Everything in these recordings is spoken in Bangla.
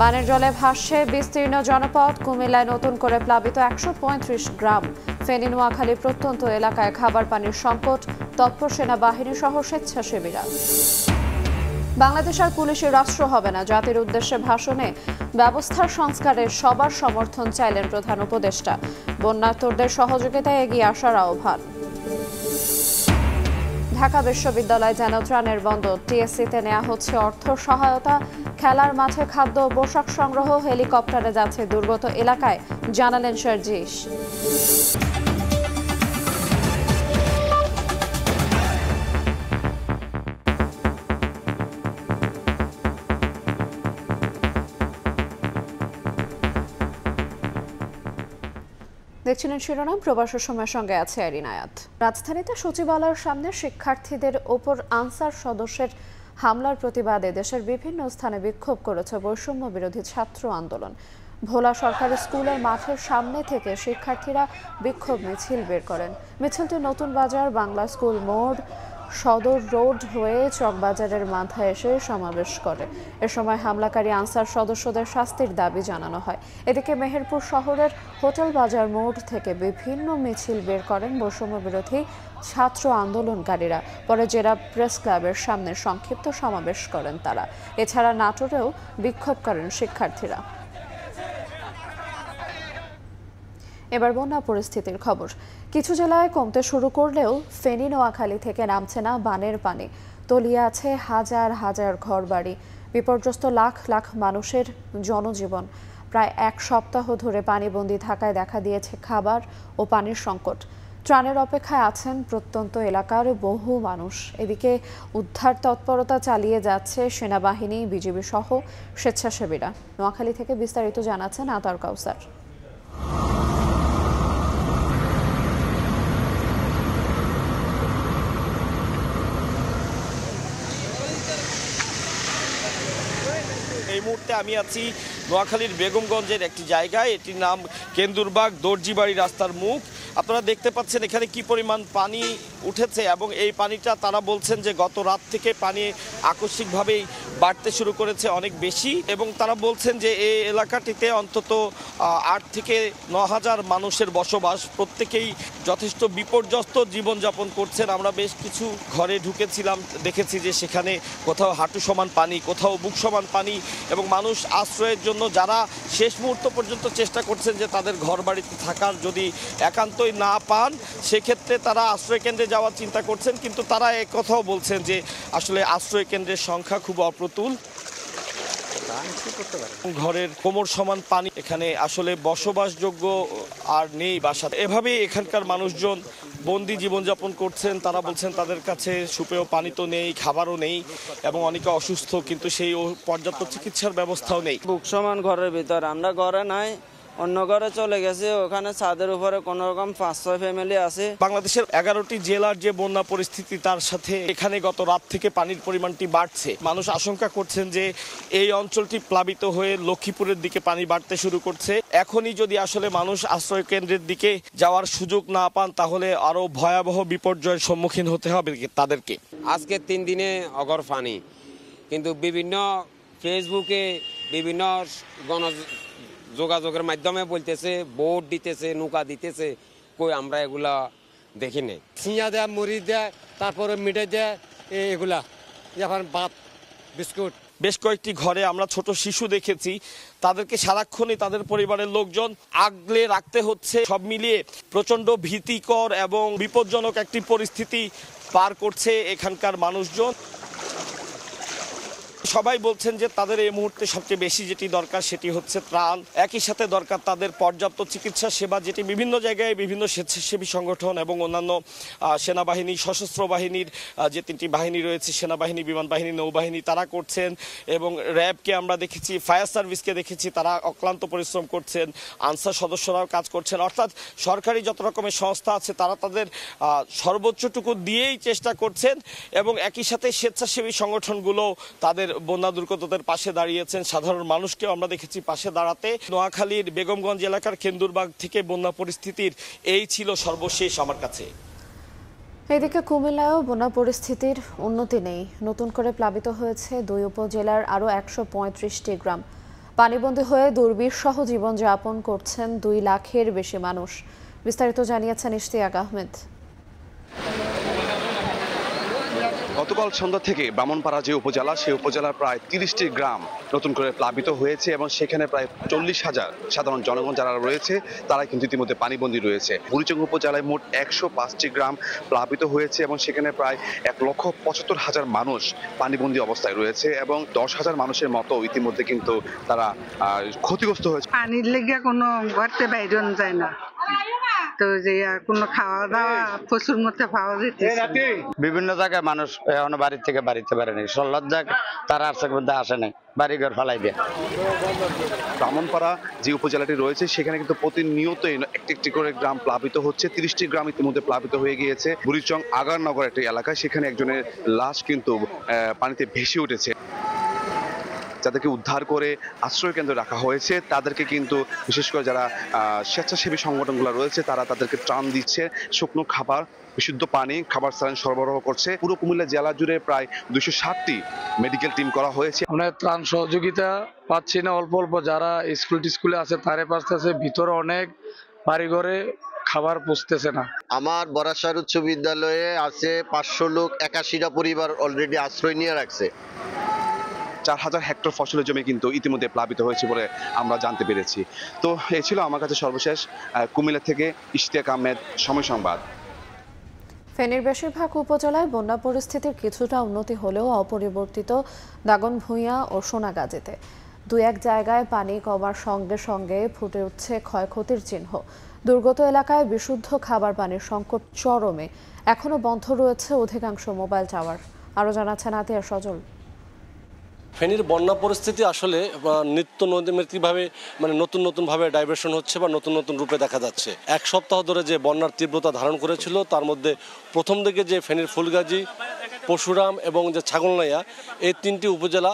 বানের জলে ভাসছে বিস্তীর্ণ জনপদ। কুমিল্লায় নতুন করে প্লাবিত ১৩৫ গ্রাম। ফেনী নোয়াখালী প্রত্যন্ত এলাকায় খাবার পানির সংকট। তৎপর সেনাবাহিনী সহ স্বেচ্ছাসেবীরা। বাংলাদেশ আর পুলিশের রাষ্ট্র হবে না, জাতির উদ্দেশ্যে ভাষণে ব্যবস্থার সংস্কারের সবার সমর্থন চাইলেন প্রধান উপদেষ্টা। বন্যার্তদের সহযোগিতায় এগিয়ে আসার আহ্বান। ঢাকা বিশ্ববিদ্যালয় যেন ত্রাণের বন্দর। টিএসসিতে নেওয়া হচ্ছে অর্থ সহায়তা। খেলার মাঠে খাদ্য ও পোশাক সংগ্রহ। হেলিকপ্টারে যাচ্ছে দুর্গত এলাকায়, জানালেন শারজিস। দেখছিলেন শিরোনাম। প্রবাসের সময়ের সঙ্গে আছে এরিনায়াত। রাজধানীতে সচিবালয়ের সামনে শিক্ষার্থীদের ওপর আনসার সদস্যের হামলার প্রতিবাদে দেশের বিভিন্ন স্থানে বিক্ষোভ করেছে বৈষম্য বিরোধী ছাত্র আন্দোলন। ভোলা সরকারি স্কুলের মাঠের সামনে থেকে শিক্ষার্থীরা বিক্ষোভ মিছিল বের করেন। মিছিলটি নতুন বাজার, বাংলা স্কুল মোড়, সদর রোড হয়ে চকবাজারের মাথায় এসে সমাবেশ করে। এ সময় হামলাকারী আনসার সদস্যদের শাস্তির দাবি জানানো হয়। এদিকে মেহেরপুর শহরের হোটেল বাজার মোড় থেকে বিভিন্ন মিছিল বের করেন বৈষম্য বিরোধী ছাত্র আন্দোলনকারীরা। পরে জেলা প্রেস ক্লাবের সামনে সংক্ষিপ্ত সমাবেশ করেন তারা। এছাড়া নাটোরেও বিক্ষোভ করেন শিক্ষার্থীরা। এবার বন্যা পরিস্থিতির খবর। কিছু জেলায় কমতে শুরু করলেও ফেনী নোয়াখালী থেকে নামছে না বানের পানি। তলিয়ে আছে হাজার হাজার ঘরবাড়ি। বিপর্যস্ত লাখ লাখ মানুষের জনজীবন। প্রায় এক সপ্তাহ ধরে পানিবন্দী থাকায় দেখা দিয়েছে খাবার ও পানির সংকট। ত্রাণের অপেক্ষায় আছেন প্রত্যন্ত এলাকার বহু মানুষ। এদিকে উদ্ধার তৎপরতা চালিয়ে যাচ্ছে সেনাবাহিনী, বিজিবি সহ স্বেচ্ছাসেবীরা। নোয়াখালী থেকে বিস্তারিত জানাচ্ছেন আতার কাউসার। এই মুহূর্তে আমি আছি নোয়াখালীর বেগমগঞ্জের একটি জায়গায়। এটির নাম কেন্দুরবাগ দর্জিবাড়ি রাস্তার মুখ। আপনারা দেখতে পাচ্ছেন এখানে কি পরিমাণ পানি উঠেছে এবং এই পানিটা তারা বলছেন যে গত রাত থেকে পানি আকস্মিকভাবেই বাড়তে শুরু করেছে অনেক বেশি, এবং তারা বলছেন যে এই এলাকাটিতে অন্তত ৮ থেকে ৯ হাজার মানুষের বসবাস। প্রত্যেকেই যথেষ্ট বিপর্যস্ত জীবনযাপন করছেন। আমরা বেশ কিছু ঘরে ঢুকেছিলাম, দেখেছি যে সেখানে কোথাও হাঁটু সমান পানি, কোথাও বুক সমান পানি, এবং মানুষ আশ্রয়ের জন্য যারা শেষ মুহূর্ত পর্যন্ত চেষ্টা করছেন যে তাদের ঘর বাড়িতে থাকার যদি একান্তই না পান সেক্ষেত্রে তারা আশ্রয় কেন্দ্রে যাওয়ার চিন্তা করছেন। কিন্তু তারা একথাও বলছেন যে আসলে আশ্রয় কেন্দ্রের সংখ্যা খুব অপ্রতুল। ঘরের কোমর সমান পানি, এখানে আসলে বসবাসযোগ্য আর নেই বাসা। এভাবেই এখানকার মানুষজন বন্দি জীবনযাপন করছেন। তারা বলছেন তাদের কাছে সুপেয় পানি তো নেই, খাবারও নেই, এবং অনেকে অসুস্থ, কিন্তু সেই পর্যাপ্ত চিকিৎসার ব্যবস্থাও নেই। বুক সমান ঘরের ভিতর, আমরা ঘরে নাই, অন্য ঘরে চলে গেছে। ওখানে ছাদের উপরে কোন রকম ৫-৬ ফ্যামিলি আছে। বাংলাদেশের ১১টি জেলার যে বন্যা পরিস্থিতি তার সাথে এখানে গত রাত থেকে পানির পরিমাণটি বাড়ছে। মানুষ আশঙ্কা করছেন যে এই অঞ্চলটি প্লাবিত হয়ে লক্ষ্মীপুরের দিকে পানি বাড়তে শুরু করছে। এখনই যদি আসলে মানুষ আশ্রয় কেন্দ্রের দিকে যাওয়ার সুযোগ না পান তাহলে আরো ভয়াবহ বিপর্যয়ের সম্মুখীন হতে হবে তাদেরকে। আজকে ৩ দিনে অগর পানি, কিন্তু বিভিন্ন ফেসবুকে বিভিন্ন যোগাযোগের মাধ্যমে বলতেছে বোট দিতেছে, নৌকা দিতেছে, কই আমরা এগুলা দেখি নাই। সিঁয়া দেয়, মুড়ি দেয়, তারপরে মিঠাই দেয়, এগুলা এখন ভাত বিস্কুট। বেশ কয়েকটি ঘরে আমরা ছোট শিশু দেখেছি, তাদেরকে সারাক্ষণই তাদের পরিবারের লোকজন আগলে রাখতে হচ্ছে। সব মিলিয়ে প্রচন্ড ভীতিকর এবং বিপজ্জনক একটি পরিস্থিতি পার করছে এখানকার মানুষজন। সবাই বলছেন যে তাদের এই মুহূর্তে সবচেয়ে বেশি যেটি দরকার সেটি হচ্ছে ত্রাণ। একই সাথে দরকার তাদের পর্যাপ্ত চিকিৎসা সেবা, যেটি বিভিন্ন জায়গায় বিভিন্ন স্বেচ্ছাসেবী সংগঠন এবং অন্যান্য সেনাবাহিনী, সশস্ত্র বাহিনীর যে 3টি বাহিনী রয়েছে, সেনাবাহিনী, বিমান বাহিনী, নৌবাহিনী, তারা করছেন। এবং র্যাবকে আমরা দেখেছি, ফায়ার সার্ভিসকে দেখেছি, তারা অক্লান্ত পরিশ্রম করছেন। আনসার সদস্যরাও কাজ করছেন। অর্থাৎ সরকারি যত রকমের সংস্থা আছে তারা তাদের সর্বোচ্চটুকু দিয়েই চেষ্টা করছেন, এবং একই সাথে স্বেচ্ছাসেবী সংগঠনগুলো তাদের বন্যা দুর্গতদের পাশে দাঁড়িয়েছেন। সাধারণ মানুষকে আমরা দেখেছি পাশে দাঁড়াতে। নোয়াখালীর বেগমগঞ্জ এলাকার কেন্দুরবাগ থেকে বন্যা পরিস্থিতির এই ছিল সর্বশেষ আমার কাছে। এদিকে কুমিল্লায়ও বন্যা পরিস্থিতির উন্নতি নেই। নতুন করে প্লাবিত হয়েছে 2 উপজেলার আরও 135টি গ্রাম। পানিবন্দী হয়ে দুর্বিষহ জীবনযাপন করছেন 2 লাখের বেশি মানুষ। বিস্তারিত জানিয়েছেন ইশতিয়াক আহমেদ। গতকাল সন্ধ্যা থেকে ব্রাহ্মণপাড়া যে উপজেলা, সেই উপজেলার প্রায় 30টি গ্রাম নতুন করে প্লাবিত হয়েছে এবং সেখানে প্রায় 40,000 সাধারণ জনগণ যারা রয়েছে তারা কিন্তু ইতিমধ্যে পানিবন্দী রয়েছে। বুড়িচং উপজেলায় মোট 105টি গ্রাম প্লাবিত হয়েছে এবং সেখানে প্রায় 1,75,000 মানুষ পানিবন্দী অবস্থায় রয়েছে এবং 10,000 মানুষের মতো ইতিমধ্যে কিন্তু তারা ক্ষতিগ্রস্ত হয়েছে। পানির লেগে কোনো ঘরতে বাইরে যায় না, তো যে কোনো খাওয়া দাওয়া প্রচুর মতো পাওয়া যেতেছে। বিভিন্ন জায়গায় মানুষ এখন বাড়ি থেকে বাড়িতে পারেনি, সল্লজ্জাক তারা আর মধ্যে আসে নাই, বাড়িঘর ফালাই দিয়ে। ব্রাহ্মণপাড়া যে উপজেলাটি রয়েছে সেখানে কিন্তু প্রতিনিয়তই একটি একটি করে গ্রাম প্লাবিত হচ্ছে। 30টি গ্রাম ইতিমধ্যে প্লাবিত হয়ে গিয়েছে। বুড়িচং আগারনগর একটি এলাকায় সেখানে একজনের লাশ কিন্তু পানিতে ভেসে উঠেছে। যাদেরকে উদ্ধার করে আশ্রয় কেন্দ্রে রাখা হয়েছে তাদেরকে কিন্তু বিশেষ করে যারা স্বেচ্ছাসেবী সংগঠনগুলো রয়েছে তারা তাদেরকে ত্রাণ দিচ্ছে, শুকনো খাবার, বিশুদ্ধ পানি, খাবার স্যালাইন সরবরাহ করছে। পুরো কুমিল্লা জেলা জুড়ে প্রায় 260টি মেডিকেল টিম করা হয়েছে। আমরা ত্রাণ সহযোগিতা পাচ্ছি না, অল্প অল্প যারা স্কুলে আছে তারে পাচ্ছে, ভিতরে অনেক বাড়িঘরে খাবার পৌঁছতেছে না। আমার বরাসার উচ্চ বিদ্যালয়ে আছে 500 লোক, 81টা পরিবার অলরেডি আশ্রয় নিয়ে রাখছে। 4,000 হেক্টর ফসলের জমি কিন্তু ইতিমধ্যে প্লাবিত হয়েছে বলে আমরা জানতে পেরেছি। তো এই ছিল আমার কাছে সর্বশেষ। কুমিল্লা থেকে ইশতিয়াক আহমেদ, সময় সংবাদ। ফেনীর বেশিরভাগ উপজেলায় বন্যা পরিস্থিতির কিছুটা উন্নতি হলেও অপরিবর্তিত দাগনভূঞা ও সোনাগাজীতে 2-1 জায়গায় পানি কমার সঙ্গে সঙ্গে ফুটে উঠছে ক্ষয়ক্ষতির চিহ্ন। দুর্গত এলাকায় বিশুদ্ধ খাবার পানির সংকট চরমে। এখনো বন্ধ রয়েছে অধিকাংশ মোবাইল টাওয়ার। আরও জানাচ্ছেন আতিয়া সজল। ফেনীর বন্যা পরিস্থিতি আসলে নিত্য নৈমিত্তিকভাবে নতুনভাবে ডাইভার্সন হচ্ছে বা নতুন রূপে দেখা যাচ্ছে। 1 সপ্তাহ ধরে যে বন্যার তীব্রতা ধারণ করেছিল তার মধ্যে প্রথম দিকে যে ফেনীর ফুলগাজী, পরশুরাম এবং যে ছাগলনাইয়া, এই 3টি উপজেলা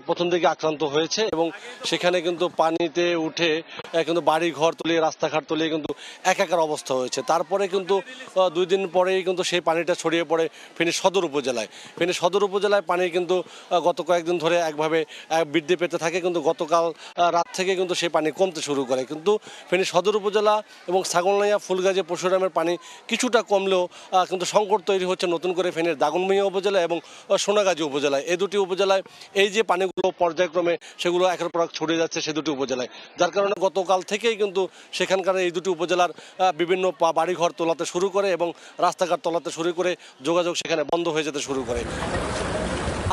প্রথম দিকে আক্রান্ত হয়েছে এবং সেখানে কিন্তু পানিতে উঠে কিন্তু বাড়ি ঘর তলিয়ে, রাস্তাঘাট তলিয়ে কিন্তু একাকার অবস্থা হয়েছে। তারপরে কিন্তু 2 দিন পরেই কিন্তু সেই পানিটা ছড়িয়ে পড়ে ফেনী সদর উপজেলায়। ফেনী সদর উপজেলায় পানি কিন্তু গত কয়েকদিন ধরে একভাবে বৃদ্ধি পেতে থাকে, কিন্তু গতকাল রাত থেকে কিন্তু সেই পানি কমতে শুরু করে। কিন্তু ফেনী সদর উপজেলা এবং ছাগলনাইয়া, ফুলগাজী, পরশুরামের পানি কিছুটা কমলেও কিন্তু সংকট তৈরি হচ্ছে নতুন করে ফেনীর দাগনভূঞা উপজেলা এবং সোনাগাজী উপজেলায়। এই 2টি উপজেলায় এই যে পানিগুলো পর্যায়ক্রমে সেগুলো একের পর এক ছড়িয়ে যাচ্ছে সে 2টি উপজেলায়, যার কারণে গতকাল থেকেই কিন্তু সেখানকার এই 2টি উপজেলার বিভিন্ন বাড়িঘর তোলাতে শুরু করে এবং রাস্তাঘাট তোলাতে শুরু করে যোগাযোগ সেখানে বন্ধ হয়ে যেতে শুরু করে।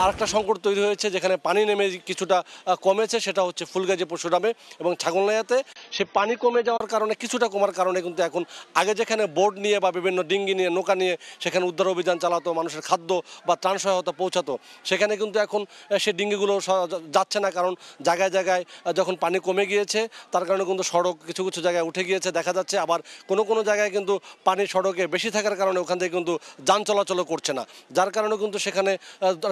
আরেকটা সংকট তৈরি হয়েছে যেখানে পানি নেমে কিছুটা কমেছে, সেটা হচ্ছে ফুলগাজী, পরশুরামে এবং ছাগলনাইয়াতে। সে পানি কমে যাওয়ার কারণে, কিছুটা কমার কারণে কিন্তু এখন আগে যেখানে বোট নিয়ে বা বিভিন্ন ডিঙ্গি নিয়ে, নৌকা নিয়ে সেখানে উদ্ধার অভিযান চালাতো, মানুষের খাদ্য বা ত্রাণ সহায়তা পৌঁছাতো, সেখানে কিন্তু এখন সে ডিঙ্গিগুলো যাচ্ছে না। কারণ জায়গায় জায়গায় যখন পানি কমে গিয়েছে তার কারণে কিন্তু সড়ক কিছু কিছু জায়গায় উঠে গিয়েছে দেখা যাচ্ছে। আবার কোনো জায়গায় কিন্তু পানি সড়কে বেশি থাকার কারণে ওখান থেকে কিন্তু যান চলাচলও করছে না, যার কারণে কিন্তু সেখানে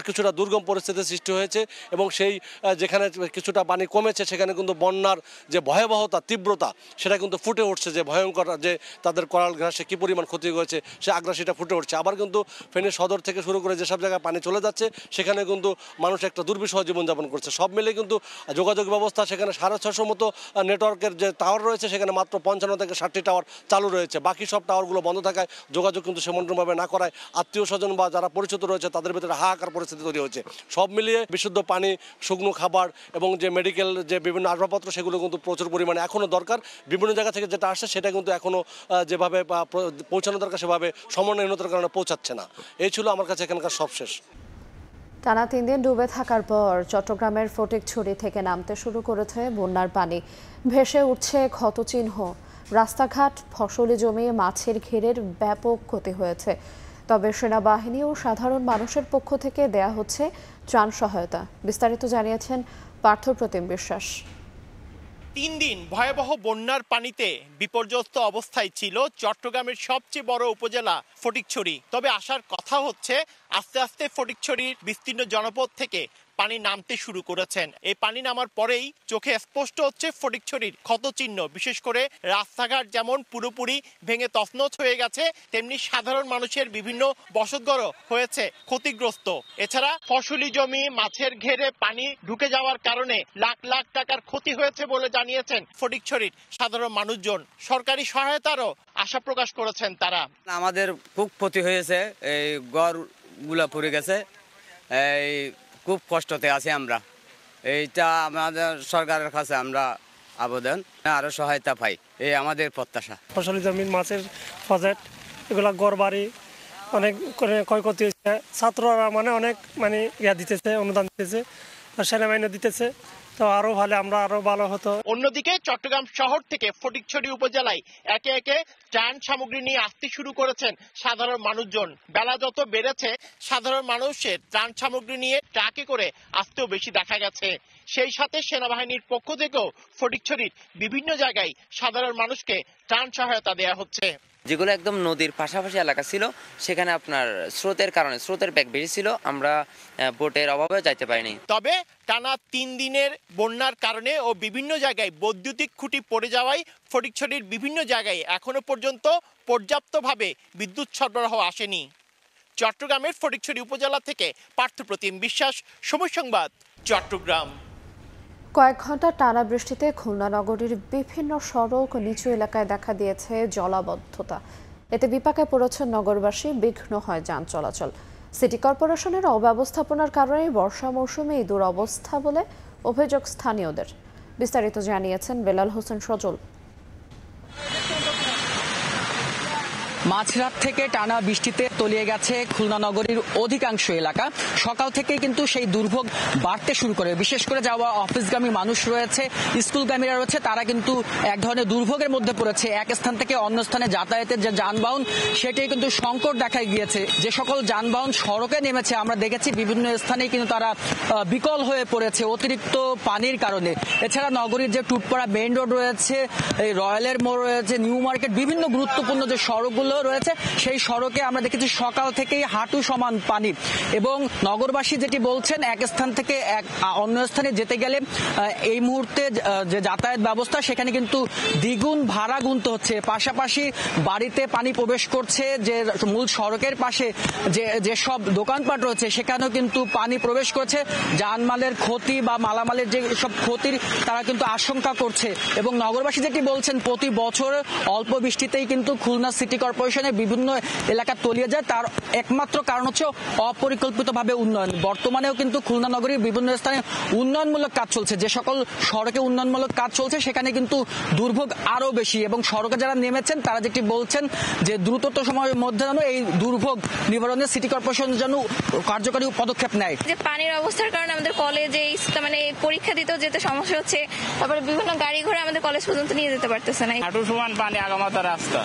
কিছুটা দুর্গম পরিস্থিতির সৃষ্টি হয়েছে। এবং সেই যেখানে কিছুটা পানি কমেছে সেখানে কিন্তু বন্যার যে ভয়াবহতা, তীব্রতা সেটা কিন্তু ফুটে উঠছে, যে ভয়ঙ্কর যে তাদের করাল ঘাসে কী পরিমাণ ক্ষতি হয়েছে সে আগ্রাসীটা ফুটে উঠছে। আবার কিন্তু ফেনী সদর থেকে শুরু করে যেসব জায়গায় পানি চলে যাচ্ছে সেখানে কিন্তু মানুষ একটা দুর্বিষহ জীবনযাপন করছে। সব মিলে কিন্তু যোগাযোগ ব্যবস্থা সেখানে 650 মতো নেটওয়ার্কের যে টাওয়ার রয়েছে সেখানে মাত্র 55 থেকে 60টি টাওয়ার চালু রয়েছে। বাকি সব টাওয়ারগুলো বন্ধ থাকায় যোগাযোগ কিন্তু সেমনভাবে না করায় আত্মীয় স্বজন বা যারা পরিচিত রয়েছে তাদের ভিতরে হাহাকার পরিস্থিতি তৈরি হয়েছে। সব মিলিয়ে বিশুদ্ধ পানি, শুকনো খাবার এবং যে মেডিকেল যে বিভিন্ন আসবাবপত্র সেগুলো কিন্তু প্রচুর পরিমাণে এখনও দরকার। বিভিন্ন জায়গা থেকে যেটা আসছে সেটা কিন্তু এখনও যেভাবে পৌঁছানো দরকার সেভাবে সমন্বয়হীনতার কারণে পৌঁছাচ্ছে না। এই ছিল আমার কাছে এখানকার সবশেষ। টানা 3 দিন ডুবে থাকার পর চট্টগ্রামের ফটিকছড়ি থেকে নামতে শুরু করেছে বন্যার পানি। ভেসে উঠছে ক্ষতচিহ্ন, রাস্তাঘাট, ফসলি জমি, মাছের ঘেরের ব্যাপক ক্ষতি হয়েছে। তবে সেনাবাহিনী ও সাধারণ মানুষের পক্ষ থেকে দেয়া হচ্ছে ত্রাণ সহায়তা। বিস্তারিত জানিয়েছেন পার্থপ্রতিম বিশ্বাস। 3 দিন ভয়াবহ বন্যার পানিতে বিপর্যস্ত অবস্থায় ছিল চট্টগ্রামের সবচেয়ে বড় উপজেলা ফটিকছড়ি। তবে আসার কথা হচ্ছে আস্তে আস্তে ফটিকছড়ির বিস্তীর্ণ জনপদ থেকে পানি নামতে শুরু করেছেন। এই পানি নামার পরেই চোখে স্পষ্ট হচ্ছে ফটিকছড়ির ক্ষতচিহ্ন। বিশেষ করে রাস্তাঘাট যেমন পুরোপুরি ভেঙে তছনছ হয়ে গেছে, তেমনি সাধারণ মানুষের বিভিন্ন বসতঘর হয়েছে ক্ষতিগ্রস্ত। এছাড়া ফসলি জমি, মাছের ঘেরে পানি ঢুকে যাওয়ার কারণে লাখ লাখ টাকার ক্ষতি হয়েছে বলে জানিয়েছেন ফটিকছড়ির সাধারণ মানুষজন। সরকারি সহায়তারও আশা প্রকাশ করেছেন তারা। আমাদের খুব ক্ষতি হয়েছে, এই ঘরগুলা পড়ে গেছে, এই খুব কষ্টতে আছি আমরা। এইটা আমাদের সরকারের কাছে আমরা আবেদন আরো সহায়তা পাই, এই আমাদের প্রত্যাশা। ফসলি জমির মাছের প্রজেক্ট এগুলা ঘর বাড়ি অনেক ক্ষয়ক্ষতি হয়েছে। ছাত্ররা অনেক দিতেছে, অনুদান দিতেছে, সেনাবাহিনী দিতেছে, তো আরো ভালো আমরা আরো ভালো হতো। অন্যদিকে চট্টগ্রাম শহর থেকে ফটিকছড়ি উপজেলায় একে একে ত্রাণ সামগ্রী নিয়ে আসতে শুরু করেছেন সাধারণ মানুষজন। বেলা যত বেড়েছে সাধারণ মানুষের ত্রাণ সামগ্রী নিয়ে ট্রাকে করে আসতেও বেশি দেখা গেছে। সেই সাথে সেনাবাহিনীর পক্ষ থেকেও ফটিকছড়ির বিভিন্ন জায়গায় সাধারণ মানুষকে ত্রাণ সহায়তা দেওয়া হচ্ছে। যেগুলো একদম নদীর পাশাপাশি এলাকা ছিল, সেখানে আপনার স্রোতের কারণে স্রোতের বেগ বেশি ছিল, আমরা বোটের অভাবে যাইতে পারিনি। তবে টানা 3 দিনের বন্যার কারণে ও বিভিন্ন জায়গায় বৈদ্যুতিক খুঁটি পড়ে যাওয়ায় ফটিকছড়ির বিভিন্ন জায়গায় এখনো পর্যন্ত পর্যাপ্তভাবে বিদ্যুৎ সরবরাহ আসেনি। চট্টগ্রামের ফটিকছড়ি উপজেলা থেকে পার্থপ্রতিম বিশ্বাস, সময় সংবাদ, চট্টগ্রাম। কয়েক ঘন্টা টানা বৃষ্টিতে খুলনা নগরীর বিভিন্ন সড়ক ও নিচু এলাকায় দেখা দিয়েছে জলাবদ্ধতা। এতে বিপাকে পড়েছে নগরবাসী, বিঘ্ন হয় যান চলাচল। সিটি কর্পোরেশনের অব্যবস্থাপনার কারণে বর্ষা মৌসুমে এই দুরবস্থা বলে অভিযোগ স্থানীয়দের। বিস্তারিত জানিয়েছেন বেলাল হোসেন সজল। মাঝরাত থেকে টানা বৃষ্টিতে তলিয়ে গেছে খুলনা নগরীর অধিকাংশ এলাকা। সকাল থেকে কিন্তু সেই দুর্ভোগ বাড়তে শুরু করে। বিশেষ করে যাওয়া অফিসগামী মানুষ রয়েছে, স্কুলগামীরা রয়েছে, তারা কিন্তু এক ধরনের দুর্ভোগের মধ্যে পড়েছে। এক স্থান থেকে অন্য স্থানে যাতায়াতের যে যানবাহন, সেটাই কিন্তু সংকট দেখা গিয়েছে। যে সকল যানবাহন সড়কে নেমেছে আমরা দেখেছি বিভিন্ন স্থানে কিন্তু তারা বিকল হয়ে পড়েছে অতিরিক্ত পানির কারণে। এছাড়া নগরীর যে টুটপাড়া মেইন রোড রয়েছে, এই রয়্যালের মোড় রয়েছে, নিউ মার্কেট, বিভিন্ন গুরুত্বপূর্ণ যে সড়কগুলো রয়েছে সেই সড়কে আমরা দেখেছি সকাল থেকেই হাঁটু সমান পানি। এবং নগরবাসী যেটি বলছেন, এক স্থান থেকে অন্য স্থানে যেতে গেলে এই মুহূর্তে যে যাতায়াত ব্যবস্থা সেখানে কিন্তু দ্বিগুণ ভাড়া গুনতে হচ্ছে। পাশাপাশি বাড়িতে পানি প্রবেশ করছে, যে মূল সড়কের পাশে যে সব দোকানপাট রয়েছে সেখানেও কিন্তু পানি প্রবেশ করছে। জানমালের ক্ষতি বা মালামালের যে সব ক্ষতির তারা কিন্তু আশঙ্কা করছে। এবং নগরবাসী যেটি বলছেন, প্রতি বছর অল্প বৃষ্টিতেই কিন্তু খুলনা সিটি কর্পোরেশনের বিভিন্ন এলাকা তলিয়ে যায়। তার একমাত্র কারণ হচ্ছে অপরিকল্পিতভাবে উন্নয়ন। বর্তমানেও কিন্তু খুলনা নগরীর বিভিন্ন স্থানে উন্নয়নমূলক কাজ চলছে। যে সকল সড়কে উন্নয়নমূলক কাজ চলছে সেখানে কিন্তু দুর্ভোগ আরো বেশি। এবং সড়কে যারা নেমেছেন তারা যেটি বলছেন যে দ্রুততম সময়ের মধ্যে যেন এই দুর্ভোগ নিবারণে সিটি কর্পোরেশন যেন কার্যকরী পদক্ষেপ নেয়। যে পানির অবস্থার কারণে আমাদের কলেজে পরীক্ষা দিতেও যেতে সমস্যা হচ্ছে, তারপরে বিভিন্ন গাড়ি ঘোড়া আমাদের কলেজ পর্যন্ত নিয়ে যেতে পারতেছে না। হাঁটু সমান পানি, আগামাতা রাস্তা,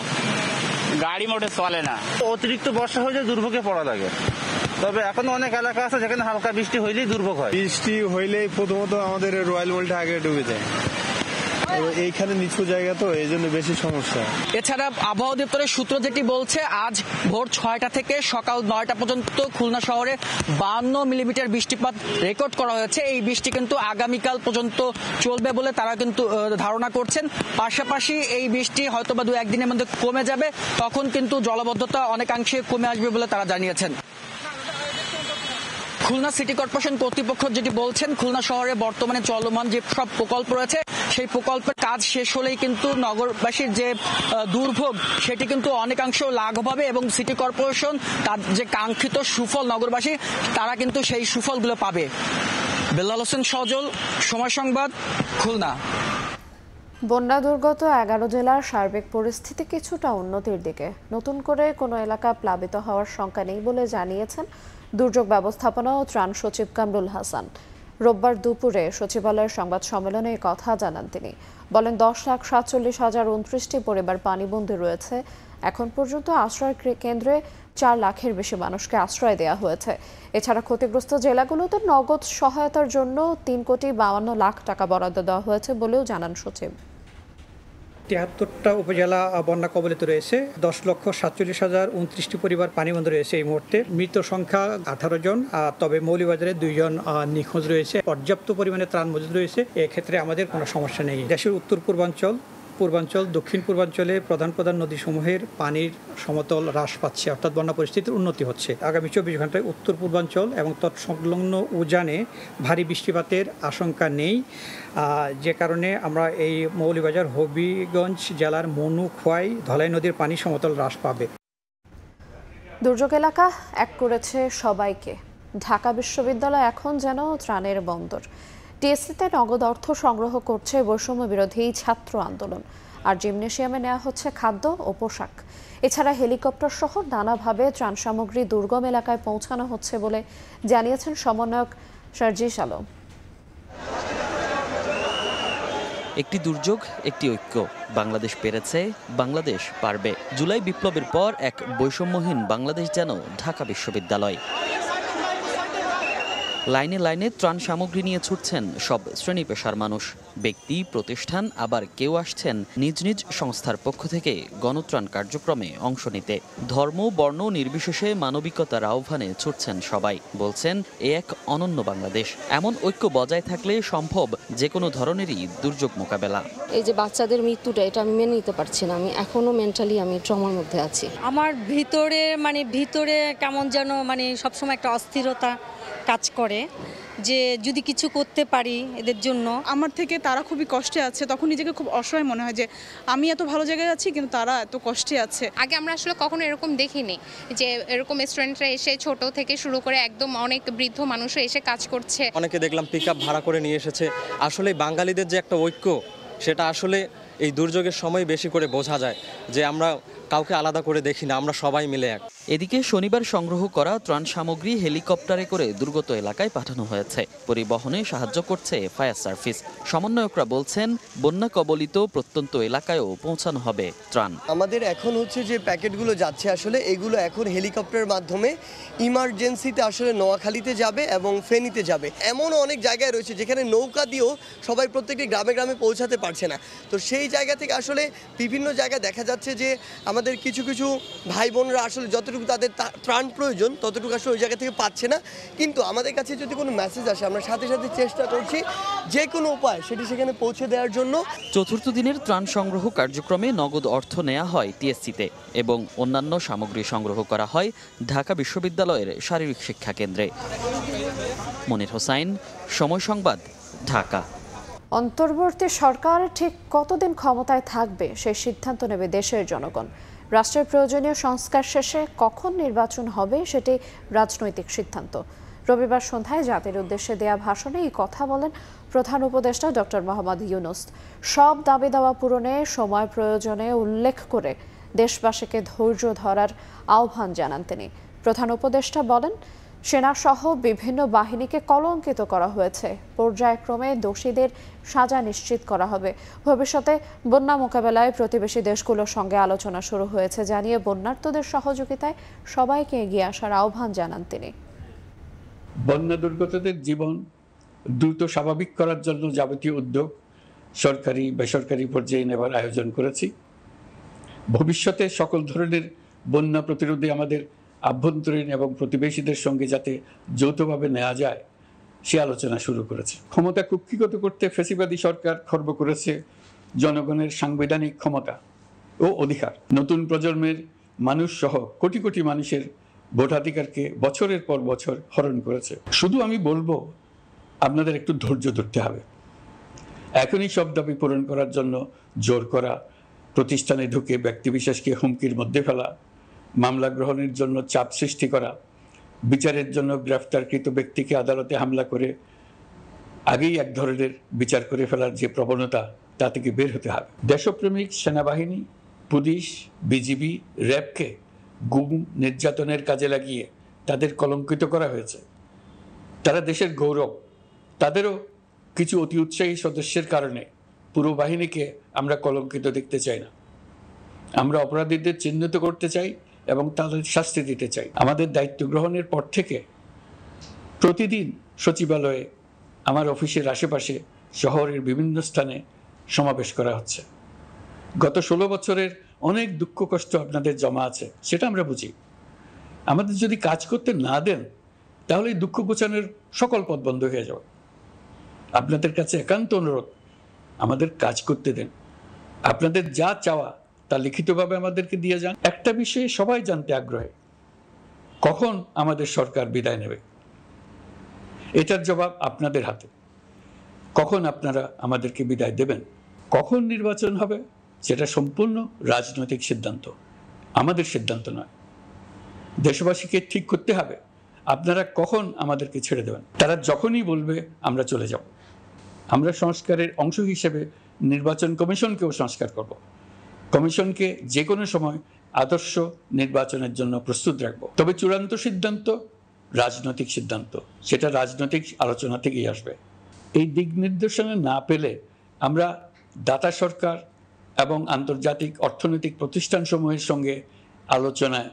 গাড়ি মোটে চলে না। অতিরিক্ত বর্ষা হলে দুর্ভোগে পড়া লাগে। তবে এখন অনেক এলাকা আছে যেখানে হালকা বৃষ্টি হইলেই দুর্ভোগ হয়। বৃষ্টি হইলেই প্রথমত আমাদের রয়্যাল মলটা আগে ডুবে যায়, এইখানে নিচু জায়গা তো এই জন্য বেশি সমস্যা। এছাড়া আবহাওয়া দপ্তরের সূত্র যেটি বলছে, আজ ভোর 6টা থেকে সকাল 9টা পর্যন্ত খুলনা শহরে 52 মিলিমিটার বৃষ্টিপাত রেকর্ড করা হয়েছে। এই বৃষ্টি কিন্তু আগামীকাল পর্যন্ত চলবে বলে তারা কিন্তু ধারণা করছেন। পাশাপাশি এই বৃষ্টি হয়তো বা 2-1 দিনের মধ্যে কমে যাবে, তখন কিন্তু জলাবদ্ধতা অনেকাংশে কমে আসবে বলে তারা জানিয়েছেন। খুলনা সিটি কর্পোরেশন কর্তৃপক্ষ যেটি বলছেন, খুলনা শহরে বর্তমানে চলমান যে সব প্রকল্প রয়েছে সেই প্রকল্পের কাজ শেষ হলেই কিন্তু নগরবাসীর যে দুর্ভোগ সেটি কিন্তু অনেকাংশ লাঘব হবে এবং সিটি কর্পোরেশন তার যে কাঙ্ক্ষিত সুফল নগরবাসী তারা কিন্তু সেই সুফলগুলো পাবে। বেলাল হোসেন সজল, সময় সংবাদ, খুলনা। বন্যা দুর্গত 11 জেলার সার্বিক পরিস্থিতি কিছুটা উন্নতির দিকে। নতুন করে কোনো এলাকা প্লাবিত হওয়ার শঙ্কা নেই বলে জানিয়েছেন দুর্যোগ ব্যবস্থাপনা ও ত্রাণ সচিব কামরুল হাসান। রোববার দুপুরে সচিবালয়ের সংবাদ সম্মেলনে এই কথা জানান তিনি। বলেন, 10,47,029টি পরিবার পানিবন্দী রয়েছে। এখন পর্যন্ত আশ্রয় কেন্দ্রে 4 লাখের বেশি মানুষকে আশ্রয় দেওয়া হয়েছে। এছাড়া ক্ষতিগ্রস্ত জেলাগুলোতে নগদ সহায়তার জন্য 3,52,00,000 টাকা বরাদ্দ দেওয়া হয়েছে বলেও জানান সচিব। ৭৩টা উপজেলা বন্যা কবলিত রয়েছে, 10,47,029টি পরিবার পানিবন্দী রয়েছে এই মুহূর্তে। মৃত সংখ্যা 18 জন, তবে মৌলভীবাজারে 2 জন নিখোঁজ রয়েছে। পর্যাপ্ত পরিমাণে ত্রাণ মজুদ রয়েছে, এক্ষেত্রে আমাদের কোনো সমস্যা নেই। দেশের উত্তর পূর্বাঞ্চল, দক্ষিণ পূর্বাঞ্চলে প্রধান নদীসমূহের পানির সমতল হ্রাস পাচ্ছে, অর্থাৎ বন্যা পরিস্থিতির উন্নতি হচ্ছে। আগামী 24 ঘন্টায় উত্তর পূর্বাঞ্চল এবং তৎসংলগ্ন উজানে ভারী বৃষ্টিপাতের আশঙ্কা নেই, যে কারণে আমরা এই মৌলভীবাজার হবিগঞ্জ জেলার মনু, খোয়াই, ধলাই নদীর পানি সমতল হ্রাস পাবে। দুর্যোগ এলাকা এক করেছে সবাইকে। ঢাকা বিশ্ববিদ্যালয় এখন যেন ত্রাণের বন্দর। টিএসসিতে নগদ অর্থ সংগ্রহ করছে বৈষম্য বিরোধী ছাত্র আন্দোলন, আর জিমনেশিয়ামে নেওয়া হচ্ছে খাদ্য ও পোশাক। এছাড়া হেলিকপ্টার সহ নানাভাবে ত্রাণ সামগ্রী দুর্গম এলাকায় পৌঁছানো হচ্ছে বলে জানিয়েছেন সমন্বয়ক সার্জিস আলম। একটি দুর্যোগ, একটি ঐক্য। বাংলাদেশ পেরেছে, বাংলাদেশ পারবে। জুলাই বিপ্লবের পর এক বৈষম্যহীন বাংলাদেশ যেন ঢাকা বিশ্ববিদ্যালয়। লাইনে লাইনে ত্রাণ সামগ্রী নিয়ে ছুটছেন সব শ্রেণী পেশার মানুষ, ব্যক্তি, প্রতিষ্ঠান, আবার কেউ আসছেন নিজ নিজ সংস্থার পক্ষ থেকে গণত্রাণ কার্যক্রমে অংশ নিতে। ধর্ম, বর্ণ নির্বিশেষে মানবিকতার আহ্বানে ছুটছেন সবাই। বলছেন এ এক অনন্য বাংলাদেশ। এমন ঐক্য বজায় থাকলে সম্ভব যে কোনো ধরনেরই দুর্যোগ মোকাবেলা। এই যে বাচ্চাদের মৃত্যুটা, এটা আমি মেনে নিতে পারছি না। আমি এখনো মেন্টালি ট্রমার মধ্যে আছি। আমার ভিতরে কেমন যেন সবসময় একটা অস্থিরতা কাজ করে যে যদি কিছু করতে পারি এদের জন্য। আমার থেকে তারা খুবই কষ্টে আছে, তখন নিজেকে খুব অসহায় মনে হয় যে আমি এত ভালো জায়গায় আছি কিন্তু তারা এত কষ্টে আছে। আগে আমরা আসলে কখনো এরকম দেখিনি যে এরকম স্টুডেন্টরা এসে ছোট থেকে শুরু করে একদম অনেক বৃদ্ধ মানুষও এসে কাজ করছে। অনেকে দেখলাম পিকআপ ভাড়া করে নিয়ে এসেছে। আসলে বাঙালিদের যে একটা ঐক্য, সেটা আসলে এই দুর্যোগের সময় বেশি করে বোঝা যায় যে আমরা কাউকে আলাদা করে দেখি না, আমরা সবাই মিলে এক। এদিকে শনিবার সংগ্রহ করা ত্রাণ সামগ্রী হেলিকপ্টারে করে দুর্গত এলাকায় পাঠানো হয়েছে। পরিবহনে সাহায্য করছে ফায়ার সার্ভিস। সমন্বয়করা বলছেন বন্যা কবলিত প্রত্যন্ত এলাকায়ও পৌঁছানো হবে ত্রাণ। আমাদের এখন হচ্ছে যে প্যাকেটগুলো যাচ্ছে, আসলে এগুলো এখন হেলিকপ্টারের মাধ্যমে ইমার্জেন্সিতে আসলে নোয়াখালীতে যাবে এবং ফেনীতে যাবে। এমন অনেক জায়গায় রয়েছে যেখানে নৌকা দিয়েও সবাই প্রত্যেকটি গ্রামে গ্রামে পৌঁছাতে পারছে না। তো সেই জায়গা থেকে আসলে বিভিন্ন জায়গায় দেখা যাচ্ছে যে আমাদের কিছু কিছু ভাই বোনরা আসলে যতটুকু তাদের ত্রাণ প্রয়োজন ততটুকু আসলে ওই জায়গা থেকে পাচ্ছে না। কিন্তু আমাদের কাছে যদি কোনো মেসেজ আসে, আমরা সাথে সাথে চেষ্টা করছি যে কোনো উপায় সেটি সেখানে পৌঁছে দেওয়ার জন্য। চতুর্থ দিনের ত্রাণ সংগ্রহ কার্যক্রমে নগদ অর্থ নেওয়া হয় টিএসসিতে এবং অন্যান্য সামগ্রী সংগ্রহ করা হয় ঢাকা বিশ্ববিদ্যালয়ের শারীরিক শিক্ষা কেন্দ্রে। মনির হোসাইন, সময় সংবাদ, ঢাকা। অন্তর্বর্তী সরকার ঠিক কতদিন ক্ষমতায় থাকবে সেই সিদ্ধান্ত নেবে দেশের জনগণ। রাষ্ট্রের প্রয়োজনীয় সংস্কার শেষে কখন নির্বাচন হবে সেটি রাজনৈতিক সিদ্ধান্ত। রবিবার সন্ধ্যায় জাতির উদ্দেশ্যে দেয়া ভাষণে এই কথা বলেন প্রধান উপদেষ্টা ডক্টর মোহাম্মদ ইউনূস। সব দাবি দাওয়া পূরণে সময় প্রয়োজনে উল্লেখ করে দেশবাসীকে ধৈর্য ধরার আহ্বান জানান তিনি। প্রধান উপদেষ্টা বলেন, সেনাসহ বিভিন্ন বাহিনীকে কলঙ্কিত করা হয়েছে। পর্যায়ক্রমে দোষীদের সাজা নিশ্চিত করা হবে। ভবিষ্যতে বন্যা মোকাবেলায় প্রতিবেশী দ্বীপগুলোর সঙ্গে আলোচনা শুরু হয়েছে জানিয়ে বন্যার্তদের সহযোগিতায় সবাইকে এগিয়ে আসার আহ্বান জানান তিনি। বন্যা দুর্গতদের জীবন দ্রুত স্বাভাবিক করার জন্য যাবতীয় উদ্যোগ সরকারি বেসরকারি পর্যায়ে নেবার আয়োজন করেছি। ভবিষ্যতে সকল ধরনের বন্যা প্রতিরোধে আমাদের আভ্যন্তরীণ এবং প্রতিবেশীদের সঙ্গে যাতে যৌথভাবে নেওয়া যায় সে আলোচনা শুরু করেছে। ক্ষমতা কুক্ষিগত করতে ফ্যাসিবাদী সরকার খর্ব করেছে জনগণের সাংবিধানিক ক্ষমতা ও অধিকার। নতুন প্রজন্মের মানুষ সহ কোটি কোটি মানুষের ভোটাধিকারকে বছরের পর বছর হরণ করেছে। শুধু আমি বলবো, আপনাদের একটু ধৈর্য ধরতে হবে। এখনই সব দাবি পূরণ করার জন্য জোর করা, প্রতিষ্ঠানে ঢুকে ব্যক্তিবিশেষকে হুমকির মধ্যে ফেলা, মামলা গ্রহণের জন্য চাপ সৃষ্টি করা, বিচারের জন্য গ্রেফতারকৃত ব্যক্তিকে আদালতে হামলা করে আগেই এক ধরনের বিচার করে ফেলার যে প্রবণতা, তা থেকে বের হতে হবে। দেশপ্রেমিক সেনাবাহিনী, পুলিশ, বিজিবি, র্যাবকে গুম নির্যাতনের কাজে লাগিয়ে তাদের কলঙ্কিত করা হয়েছে। তারা দেশের গৌরব। তাদেরও কিছু অতি উৎসাহী সদস্যের কারণে পুরো বাহিনীকে আমরা কলঙ্কিত দেখতে চাই না। আমরা অপরাধীদের চিহ্নিত করতে চাই এবং তাদের শাস্তি দিতে চাই। আমাদের দায়িত্ব গ্রহণের পর থেকে প্রতিদিন সচিবালয়ে, আমার অফিসের আশেপাশে, শহরের বিভিন্ন স্থানে সমাবেশ করা হচ্ছে। গত 16 বছরের অনেক দুঃখ কষ্ট আপনাদের জমা আছে, সেটা আমরা বুঝি। আমাদের যদি কাজ করতে না দেন তাহলে এই দুঃখ ঘোচানোর সকল পথ বন্ধ হয়ে যাবে। আপনাদের কাছে একান্ত অনুরোধ, আমাদের কাজ করতে দেন। আপনাদের যা চাওয়া তা লিখিতভাবে আমাদেরকে দিয়ে যান। একটা বিষয়ে সবাই জানতে আগ্রহী, কখন আমাদের সরকার বিদায় নেবে। এটার জবাব আপনাদের হাতে। কখন আপনারা আমাদেরকে বিদায় দেবেন, কখন নির্বাচন হবে, সেটা সম্পূর্ণ রাজনৈতিক সিদ্ধান্ত, আমাদের সিদ্ধান্ত নয়। দেশবাসীকে ঠিক করতে হবে আপনারা কখন আমাদেরকে ছেড়ে দেবেন। তারা যখনই বলবে আমরা চলে যাব। আমরা সংস্কারের অংশ হিসেবে নির্বাচন কমিশনকেও সংস্কার করব। কমিশনকে যে কোনো সময় আদর্শ নির্বাচনের জন্য প্রস্তুত রাখব। তবে চূড়ান্ত সিদ্ধান্ত রাজনৈতিক সিদ্ধান্ত, সেটা রাজনৈতিক আলোচনা থেকেই আসবে। এই দিক নির্দেশনা না পেলে আমরা দাতা সরকার এবং আন্তর্জাতিক অর্থনৈতিক প্রতিষ্ঠানসমূহের সঙ্গে আলোচনায়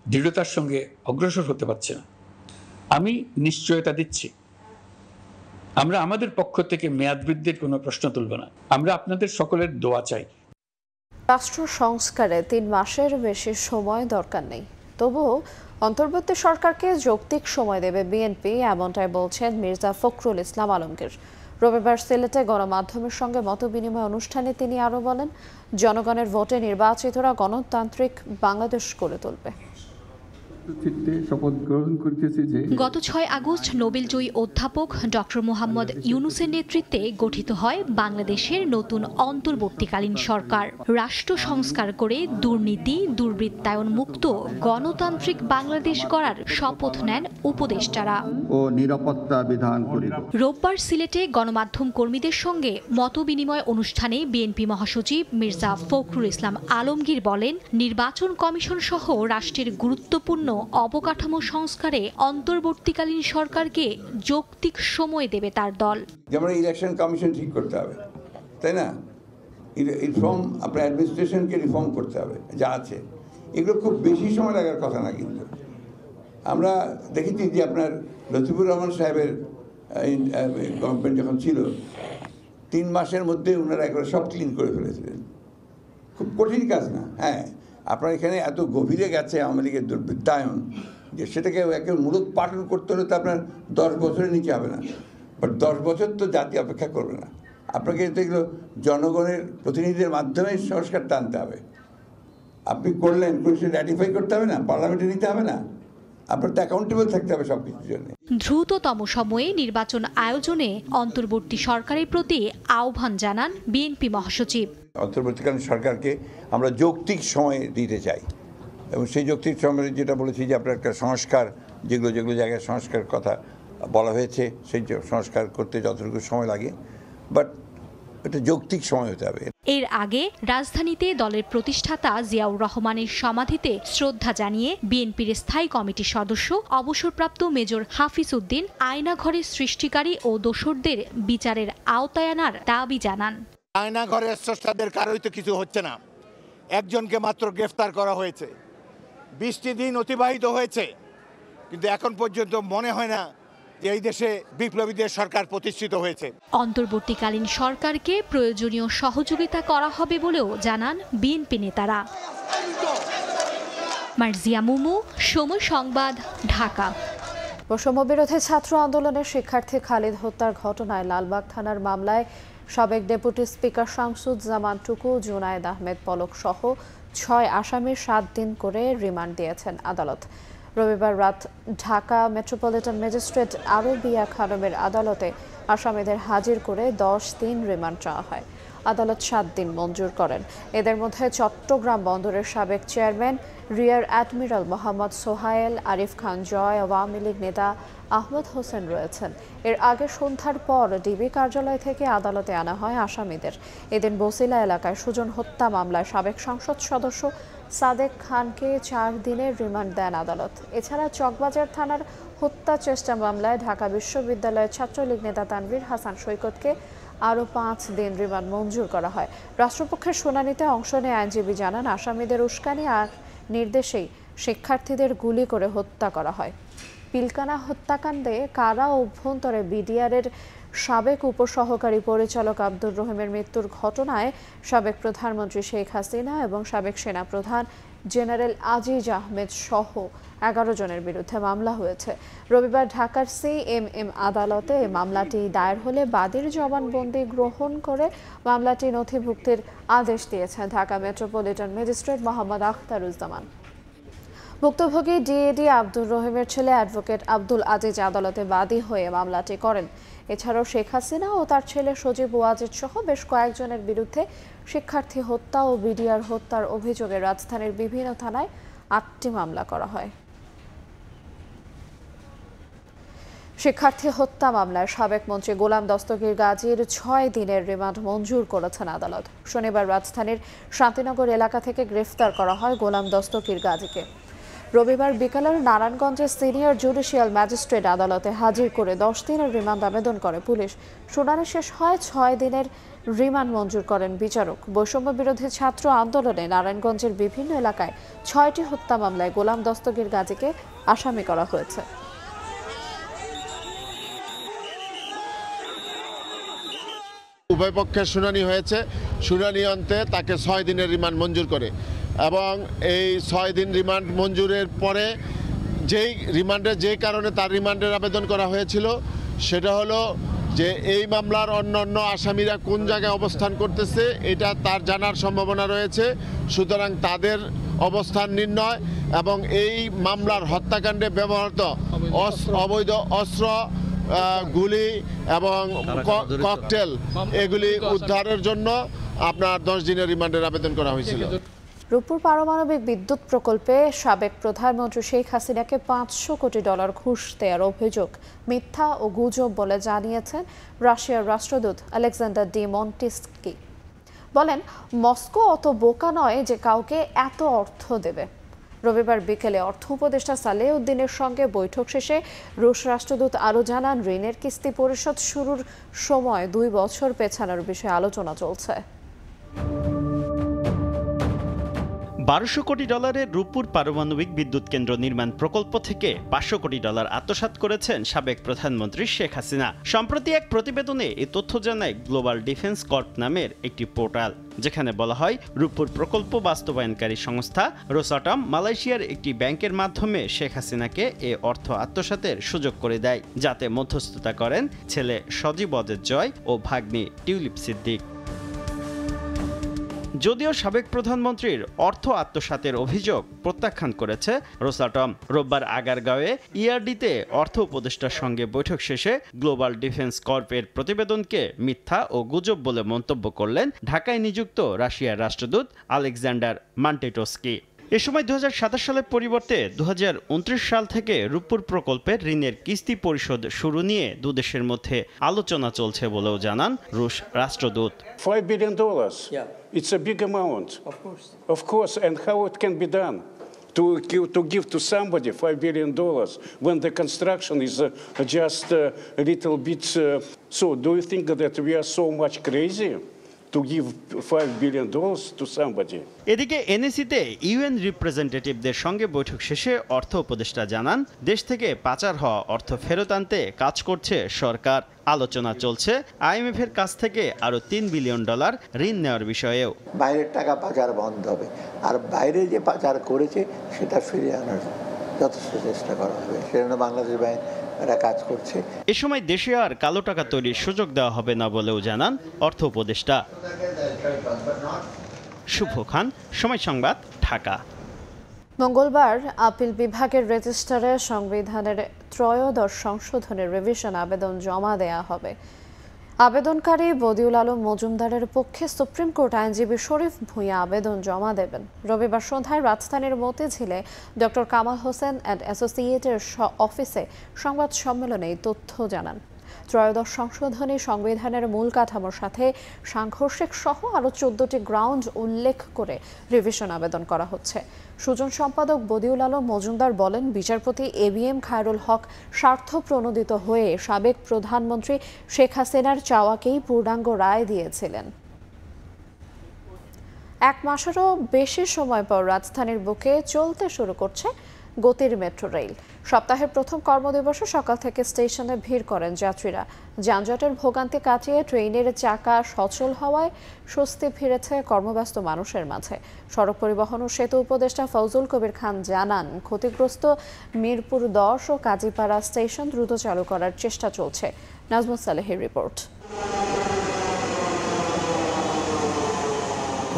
দৃঢ়তার সঙ্গে অগ্রসর হতে পারছি না। আমি নিশ্চয়তা দিচ্ছি, আমরা আমাদের পক্ষ থেকে মেয়াদ বৃদ্ধির কোনো প্রশ্ন তুলব না। আমরা আপনাদের সকলের দোয়া চাই। রাষ্ট্র সংস্কারে 3 মাসের বেশি সময় দরকার নেই, তবুও অন্তর্বর্তী সরকারকে যৌক্তিক সময় দেবে বিএনপি, এমনটাই বলছেন মির্জা ফখরুল ইসলাম আলমগীর। রবিবার সিলেটে গণমাধ্যমের সঙ্গে মতবিনিময় অনুষ্ঠানে তিনি আরও বলেন, জনগণের ভোটে নির্বাচিতরা গণতান্ত্রিক বাংলাদেশ গড়ে তুলবে। গত 6 আগস্ট নোবেলজয়ী অধ্যাপক ডক্টর মোহাম্মদ ইউনূসের নেতৃত্বে গঠিত হয় বাংলাদেশের নতুন অন্তর্বর্তীকালীন সরকার। রাষ্ট্র সংস্কার করে দুর্নীতি দুর্বৃত্তায়ন মুক্ত গণতান্ত্রিক বাংলাদেশ গড়ার শপথ নেন উপদেষ্টারা ও নিরাপত্তা বিধান করিব। রোববার সিলেটে গণমাধ্যম কর্মীদের সঙ্গে মতবিনিময় অনুষ্ঠানে বিএনপি মহাসচিব মির্জা ফখরুল ইসলাম আলমগীর বলেন, নির্বাচন কমিশন সহ রাষ্ট্রের গুরুত্বপূর্ণ অবকাঠামো সংস্কারে অন্তর্বর্তীকালীন সরকারকে যৌক্তিক সময় দেবে তার দল। যেমন ইলেকশন কমিশন ঠিক করতে হবে, তাই না? রিফর্ম, আপনার অ্যাডমিনিস্ট্রেশনকে রিফর্ম করতে হবে যা আছে। এগুলো খুব বেশি সময় লাগার কথা না, কিন্তু আমরা দেখেছি যে আপনার লতিফুর রহমান সাহেবের গভর্নমেন্ট যখন ছিল 3 মাসের মধ্যে ওনারা একবার সব ক্লিন করে ফেলেছিলেন। খুব কঠিন কাজ না। হ্যাঁ, আপনার এখানে এত গভীরে গেছে আওয়ামী লীগের দুর্বৃত্তায়ন যে সেটাকে একেবারে মূলত পাঠন করতে হলে তো আপনার 10 বছরের নিচে হবে না। বাট 10 বছর তো জাতি অপেক্ষা করবে না। আপনাকে এগুলো জনগণের প্রতিনিধিদের মাধ্যমে সংস্কারটা আনতে হবে। আপনি করলেন, র্যাটিফাই করতে হবে না, পার্লামেন্টে নিতে হবে না, আপনার তো অ্যাকাউন্টেবল থাকতে হবে সবকিছুর জন্য। দ্রুততম সময়ে নির্বাচন আয়োজনে অন্তর্বর্তী সরকারের প্রতি আহ্বান জানান বিএনপি মহাসচিব। অন্তর্বর্তীকালীন সরকারকে আমরা যৌক্তিক সময় দিতে চাই, এবং সেই যৌক্তিক সময়ে যেটা বলেছি যে আপনার একটা সংস্কার, যেগুলো জায়গায় সংস্কার কথা বলা হয়েছে, সেই সংস্কার করতে যতটুকু সময় লাগে, বাট এটা যৌক্তিক সময় হতে হবে। এর আগে রাজধানীতে দলের প্রতিষ্ঠাতা জিয়াউর রহমানের সমাধিতে শ্রদ্ধা জানিয়ে বিএনপির স্থায়ী কমিটির সদস্য অবসরপ্রাপ্ত মেজর হাফিজ উদ্দিন আয়নাঘরের সৃষ্টিকারী ও দোসরদের বিচারের আওতায় আনার দাবি জানান। আয়নাঘরের স্রষ্টাদের কারোই তো কিছু হচ্ছে না, একজনকে মাত্র গ্রেফতার করা হয়েছে। 20টি দিন অতিবাহিত হয়েছে, কিন্তু এখন পর্যন্ত মনে হয় না যে এই দেশে বিপ্লবীদের সরকার প্রতিষ্ঠিত হয়েছে। অন্তর্বর্তীকালীন সরকারকে প্রয়োজনীয় সহযোগিতা করা হবে বলেও জানান বিএনপি নেতারা। মার্জিয়া মুমু, সময় সংবাদ, ঢাকা। বৈষম্য বিরোধী ছাত্র আন্দোলনের শিক্ষার্থী খালিদ হত্যার ঘটনায় লালবাগ থানার মামলায় সাবেক ডেপুটি স্পিকার শামসুজ্জামান টুকু, জুনায়েদ আহমেদ পলক সহ 6 আসামির 7 দিন করে রিমান্ড দিয়েছেন আদালত। রবিবার রাত ঢাকা মেট্রোপলিটন ম্যাজিস্ট্রেট আরবিয়া খানমের আদালতে আসামিদের হাজির করে 10 দিন রিমান্ড চাওয়া হয়। আদালত 7 দিন মঞ্জুর করেন। এদের মধ্যে চট্টগ্রাম বন্দরের সাবেক chairman rear admiral Mohammad Sohail, Arif Khan Joy, Awami League নেতা আহমদ হোসেন রয়েছেন। এর আগে সন্ধ্যার পর ডিবি কার্যালয় থেকে আদালতে আনা হয় আসামিদের। এদিন বসিলা এলাকায় সুজন হত্যা মামলায় সাবেক সংসদ সদস্য সাদেক খানকে 4 দিনের রিমান্ড দেন আদালত। এছাড়া চকবাজার থানার হত্যা চেষ্টা মামলায় ঢাকা বিশ্ববিদ্যালয়ের ছাত্রলীগ নেতা তানভীর হাসান সৈকতকে আরও 5 দিন রিমান্ড মঞ্জুর করা হয়। রাষ্ট্রপক্ষের শুনানিতে অংশ নিয়ে আইনজীবী জানান, আসামিদের উস্কানি আর নির্দেশেই শিক্ষার্থীদের গুলি করে হত্যা করা হয়। পিলকানা হত্যাকাণ্ডে কারা অভ্যন্তরে বিডিআরের সাবেক উপসহকারী পরিচালক আব্দুর রহিমের মৃত্যুর ঘটনায় সাবেক প্রধানমন্ত্রী শেখ হাসিনা এবং সাবেক সেনাপ্রধান জেনারেল আজিজ আহমেদ সহ 11 জনের বিরুদ্ধে মামলা হয়েছে। রবিবার ঢাকার সিএমএম আদালতে এই মামলাটি দায়ের হলে বাদীর জবানবন্দি গ্রহণ করে মামলাটি নথিভুক্তির আদেশ দিয়েছেন ঢাকা মেট্রোপলিটন ম্যাজিস্ট্রেট মোহাম্মদ আখতারুজ্জামান। ভুক্তভোগী ডিএডি আব্দুর রহিমের ছেলে অ্যাডভোকেট আব্দুল আজিজ আদালতে বাদী হয়ে মামলাটি করেন। এছাড়াও শেখ হাসিনা ও তার ছেলে সজীব ওয়াজেদ সহ বেশ কয়েকজনের বিরুদ্ধে শিক্ষার্থী হত্যা ও বিডিআর হত্যার অভিযোগে রাজধানীর বিভিন্ন থানায় 8টি মামলা করা হয়। শিক্ষার্থী হত্যা মামলায় সাবেক মন্ত্রী গোলাম দস্তগীর গাজীর 6 দিনের রিমান্ড মঞ্জুর করেছেন আদালত। শনিবার রাজধানীর শান্তিনগর এলাকা থেকে গ্রেফতার করা হয় গোলাম দস্তগীর গাজীকে। রবিবার বিকালের নারায়ণগঞ্জের সিনিয়র জুডিশিয়াল ম্যাজিস্ট্রেট আদালতে হাজির করে 10 দিনের রিমান্ড আবেদন করে পুলিশ। শুনানি শেষ হয় 6 দিনের রিমান্ড মঞ্জুর করেন বিচারক। বৈষম্য বিরোধী ছাত্র আন্দোলনে নারায়ণগঞ্জের বিভিন্ন এলাকায় 6টি হত্যা মামলায় গোলাম দস্তগীর গাজীকে আসামি করা হয়েছে। উভয় পক্ষের শুনানি হয়েছে। শুনানি অন্তে তাকে 6 দিনের রিমান্ড মঞ্জুর করে এবং এই 6 দিন রিমান্ড মঞ্জুরের পরে যেই কারণে তার রিমান্ডের আবেদন করা হয়েছিল সেটা হলো যে এই মামলার অন্যান্য আসামিরা কোন জায়গায় অবস্থান করতেছে এটা তার জানার সম্ভাবনা রয়েছে। সুতরাং তাদের অবস্থান নির্ণয় এবং এই মামলার হত্যাকাণ্ডে ব্যবহৃত অবৈধ অস্ত্র, গুলি এবং ককটেল এগুলি উদ্ধারের জন্য আপনার 10 দিনের রিমান্ডের আবেদন করা হয়েছিল। রূপপুর পারমাণবিক বিদ্যুৎ প্রকল্পে সাবেক প্রধানমন্ত্রী শেখ হাসিনাকে $500 কোটি ঘুষ দেওয়ার অভিযোগ মিথ্যা ও গুজব বলে জানিয়েছেন রাশিয়ার রাষ্ট্রদূত আলেকজান্ডার ডি মন্টিস্কি। বলেন, মস্কো অত বোকা নয় যে কাউকে এত অর্থ দেবে। রবিবার বিকেলে অর্থ উপদেষ্টা সালেউদ্দিনের সঙ্গে বৈঠক শেষে রুশ রাষ্ট্রদূত আরও জানান, ঋণের কিস্তি পরিশোধ শুরুর সময় 2 বছর পেছানোর বিষয়ে আলোচনা চলছে। $1200 কোটি রূপপুর পারমাণবিক বিদ্যুৎ কেন্দ্র নির্মাণ প্রকল্প থেকে $500 কোটি আত্মসাৎ করেছেন সাবেক প্রধানমন্ত্রী শেখ হাসিনা। সম্প্রতি এক প্রতিবেদনে এই তথ্য জানায় গ্লোবাল ডিফেন্স কর্প নামের একটি পোর্টাল, যেখানে বলা হয় রূপপুর প্রকল্প বাস্তবায়নকারী সংস্থা রোসাটম মালয়েশিয়ার একটি ব্যাংকের মাধ্যমে শেখ হাসিনাকে এ অর্থ আত্মসাতের সুযোগ করে দেয়, যাতে মধ্যস্থতা করেন ছেলে সজীব ওয়াজেদ জয় ও ভাগ্নি টিউলিপ সিদ্দিক। যদিও সাবেক প্রধানমন্ত্রীর অর্থ আত্মসাতের অভিযোগ প্রত্যাখ্যান করেছে রোসাটম। রোববার আগারগাঁওয়ে ইআরডিতে অর্থ উপদেষ্টার সঙ্গে বৈঠক শেষে গ্লোবাল ডিফেন্স কর্পের প্রতিবেদনকে মিথ্যা ও গুজব বলে মন্তব্য করলেন ঢাকায় নিযুক্ত রাশিয়ার রাষ্ট্রদূত আলেকজান্ডার মান্টিটোস্কি। এ সময় 2027 সালের পরিবর্তে 2029 সাল থেকে রূপপুর প্রকল্পের ঋণের কিস্তি পরিশোধ শুরু নিয়ে দুদেশের মধ্যে আলোচনা চলছে বলেও জানান রুশ রাষ্ট্রদূত। $5 billion. Yeah. It's a big amount. Of course. And how it can be done? To give to somebody $5 billion when the construction is just a little bit. So do you think that we are so much crazy to give $5 billion to somebody? এদিকে এনএসিতে ইউএন রিপ্রেজেন্টেটিভদের সঙ্গে বৈঠক শেষে অর্থ উপদেষ্টা জানান, দেশ থেকে পাচার হওয়া অর্থ ফেরত আনতে কাজ করছে সরকার। আলোচনা চলছে আইএমএফ এর কাছ থেকে আরো $3 বিলিয়ন ঋণ নেওয়ার বিষয়েও। বাইরের টাকা পাচার বন্ধ হবে, আর বাইরে যে পাচার করেছে সেটা ফিরিয়ে আনার যথেষ্ট চেষ্টা করা হবে। সেজন্য বাংলাদেশ ব্যাংক কাজ করছে। এ সময় দেশে আর কালো টাকা তৈরির সুযোগ দেওয়া হবে না বলেও জানান অর্থ উপদেষ্টা। শুভ খান, সময় সংবাদ, ঢাকা। মঙ্গলবার আপিল বিভাগের রেজিস্ট্রারে সংবিধানের 13শ সংশোধনের রিভিশন আবেদন জমা দেয়া হবে। আবেদনকারী বদিউল আলম মজুমদারের পক্ষে সুপ্রিম কোর্ট আইনজীবী শরীফ ভূঁইয়া আবেদন জমা দেবেন। রবিবার সন্ধ্যায় রাজধানীর মতিঝিলে ডক্টর কামাল হোসেন অ্যান্ড অ্যাসোসিয়েটের অফিসে সংবাদ সম্মেলনে এই তথ্য জানান। 13শ সংশোধনী সংবিধানের মূল কাঠামোর সাথে সাংঘর্ষিক সহ আরও 14টি গ্রাউন্ড উল্লেখ করে রিভিশন আবেদন করা হচ্ছে। সুজন সম্পাদক বদিউল আলম মজুমদার বলেন, বিচারপতি এবিএম খায়রুল হক স্বার্থপ্রণোদিত হয়ে সাবেক প্রধানমন্ত্রী শেখ হাসিনার চাওয়াকেই পূর্ণাঙ্গ রায় দিয়েছিলেন। 1 মাসেরও বেশি সময় পর রাজধানীর বুকে চলতে শুরু করছে গতির মেট্রো রেল। সপ্তাহের প্রথম কর্মদিবসে সকাল থেকে স্টেশনে ভিড় করেন যাত্রীরা। যানজটের ভোগান্তি কাটিয়ে ট্রেনের চাকা সচল হওয়ায় স্বস্তি ফিরেছে কর্মব্যস্ত মানুষের মাঝে। সড়ক পরিবহন ও সেতু উপদেষ্টা ফজলুল কবির খান জানান, ক্ষতিগ্রস্ত মিরপুর 10 ও কাজীপাড়া স্টেশন দ্রুত চালু করার চেষ্টা চলছে। নাজমুল সালেহের রিপোর্ট।